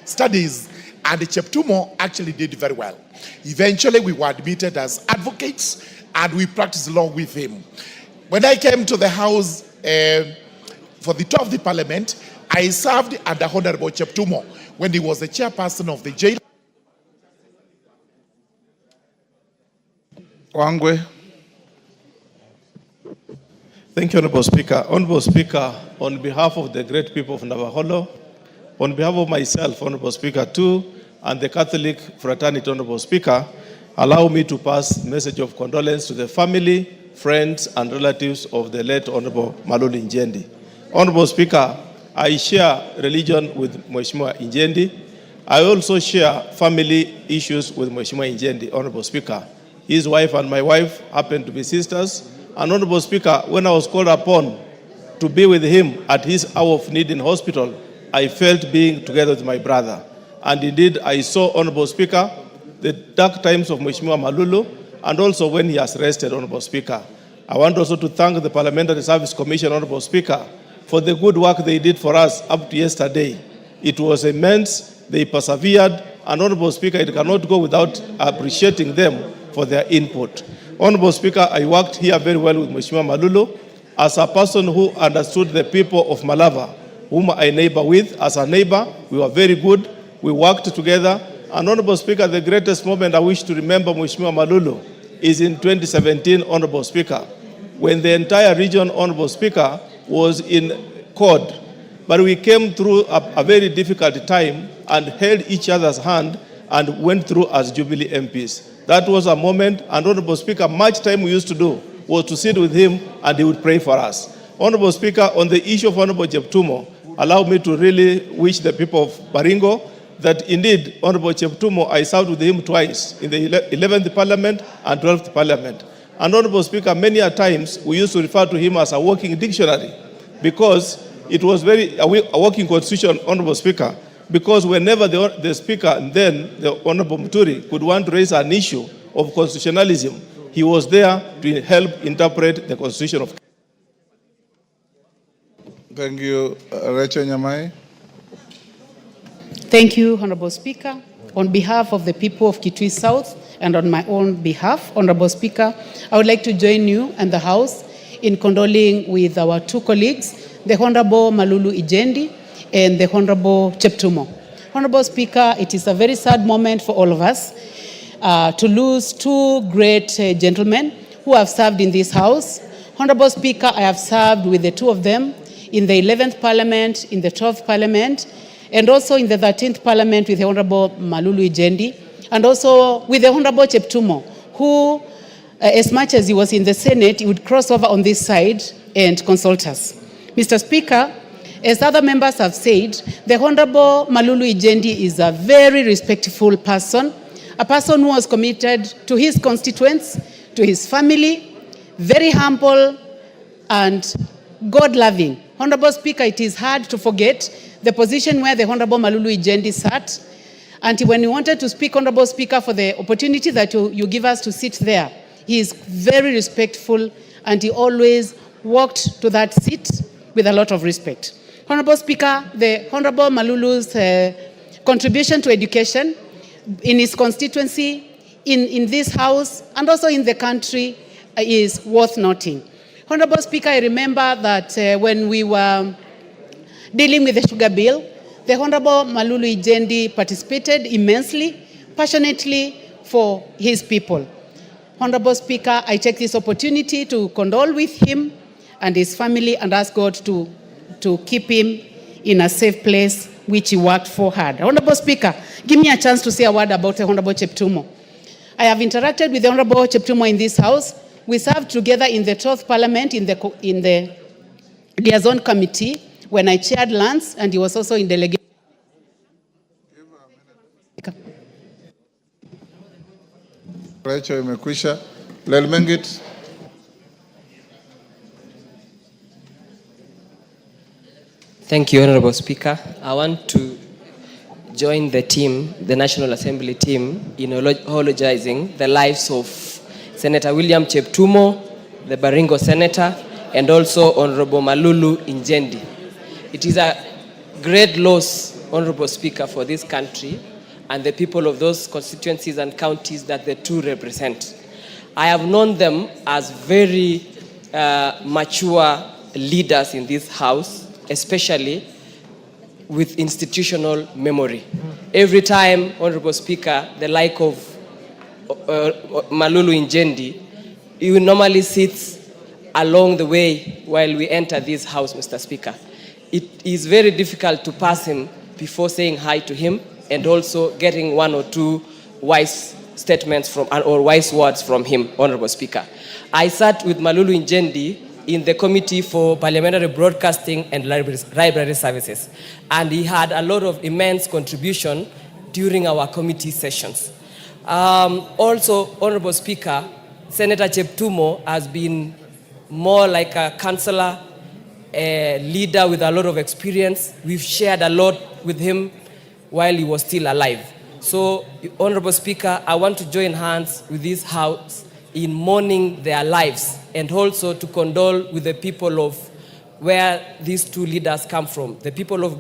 studies, and Cheptumo actually did very well. Eventually, we were admitted as advocates, and we practiced law with him. When I came to the House for the tour of the Parliament, I served under Honorable Cheptumo when he was the chairperson of the jail. Wangwe. Thank you, Honorable Speaker. Honorable Speaker, on behalf of the great people of Navaholo, on behalf of myself, Honorable Speaker, too, and the Catholic fraternity, Honorable Speaker, allow me to pass a message of condolence to the family, friends, and relatives of the late Honorable Malulu Injendi. Honorable Speaker, I share religion with Mheshimiwa Injendi. I also share family issues with Mheshimiwa Injendi, Honorable Speaker. His wife and my wife happen to be sisters. And Honorable Speaker, when I was called upon to be with him at his hour of need in hospital, I felt being together with my brother. And indeed, I saw, Honorable Speaker, the dark times of Mheshimiwa Malulu, and also when he has rested, Honorable Speaker. I want also to thank the Parliamentary Service Commission, Honorable Speaker, for the good work they did for us up to yesterday. It was immense, they persevered, and Honorable Speaker, it cannot go without appreciating them for their input. Honorable Speaker, I worked here very well with Mheshimiwa Malulu as a person who understood the people of Malava, whom I neighbor with. As a neighbor, we were very good. We worked together. And Honorable Speaker, the greatest moment I wish to remember Mheshimiwa Malulu is in 2017, Honorable Speaker, when the entire region, Honorable Speaker, was in CORD. But we came through a very difficult time and held each other's hand and went through as Jubilee MPs. That was a moment, and Honorable Speaker, much time we used to do was to sit with him and he would pray for us. Honorable Speaker, on the issue of Honorable Cheptumo, allow me to really wish the people of Baringo that indeed, Honorable Cheptumo, I served with him twice in the 11th Parliament and 12th Parliament. And Honorable Speaker, many a times we used to refer to him as a walking dictionary because it was a working constitution, Honorable Speaker, because whenever the Speaker and then the Honorable Muturi could want to raise an issue of constitutionalism, he was there to help interpret the Constitution of. Thank you, Rachel Nyamai. Thank you, Honorable Speaker. On behalf of the people of Kitui South and on my own behalf, Honorable Speaker, I would like to join you and the House in condoling with our two colleagues, the Honorable Malulu Ijendi and the Honorable Cheptumo. Honorable Speaker, it is a very sad moment for all of us to lose two great gentlemen who have served in this House. Honorable Speaker, I have served with the two of them in the 11th Parliament, in the 12th Parliament, and also in the 13th Parliament with the Honorable Malulu Ijendi, and also with the Honorable Cheptumo, who, as much as he was in the Senate, he would cross over on this side and consult us. Mr. Speaker, as other members have said, the Honorable Malulu Ijendi is a very respectful person, a person who was committed to his constituents, to his family, very humble and God-loving. Honorable Speaker, it is hard to forget the position where the Honorable Malulu Ijendi sat. And when he wanted to speak, Honorable Speaker, for the opportunity that you give us to sit there, he is very respectful and he always walked to that seat with a lot of respect. Honorable Speaker, the Honorable Malulu's contribution to education in his constituency, in this House, and also in the country is worth noting. Honorable Speaker, I remember that when we were dealing with the sugar bill, the Honorable Malulu Ijendi participated immensely, passionately for his people. Honorable Speaker, I take this opportunity to condole with him and his family and ask God to keep him in a safe place which he worked for hard. Honorable Speaker, give me a chance to say a word about the Honorable Cheptumo. I have interacted with the Honorable Cheptumo in this House. We served together in the 12th Parliament in the liaison committee when I chaired lands, and he was also in delegation. Rachel imekwisha. Lelmengit. Thank you, Honorable Speaker. I want to join the team, the National Assembly team, in eulogizing the lives of Senator William Cheptumo, the Baringo Senator, and also Honorable Malulu Injendi. It is a great loss, Honorable Speaker, for this country and the people of those constituencies and counties that the two represent. I have known them as very mature leaders in this House, especially with institutional memory. Every time, Honorable Speaker, the like of Malulu Injendi, he normally sits along the way while we enter this House, Mr. Speaker. It is very difficult to pass him before saying hi to him and also getting one or two wise statements from or wise words from him, Honorable Speaker. I sat with Malulu Injendi in the Committee for Parliamentary Broadcasting and Library Services, and he had a lot of immense contribution during our committee sessions. Also, Honorable Speaker, Senator Cheptumo has been more like a counselor, a leader with a lot of experience. We've shared a lot with him while he was still alive. So, Honorable Speaker, I want to join hands with this House in mourning their lives and also to condole with the people of where these two leaders come from, the people of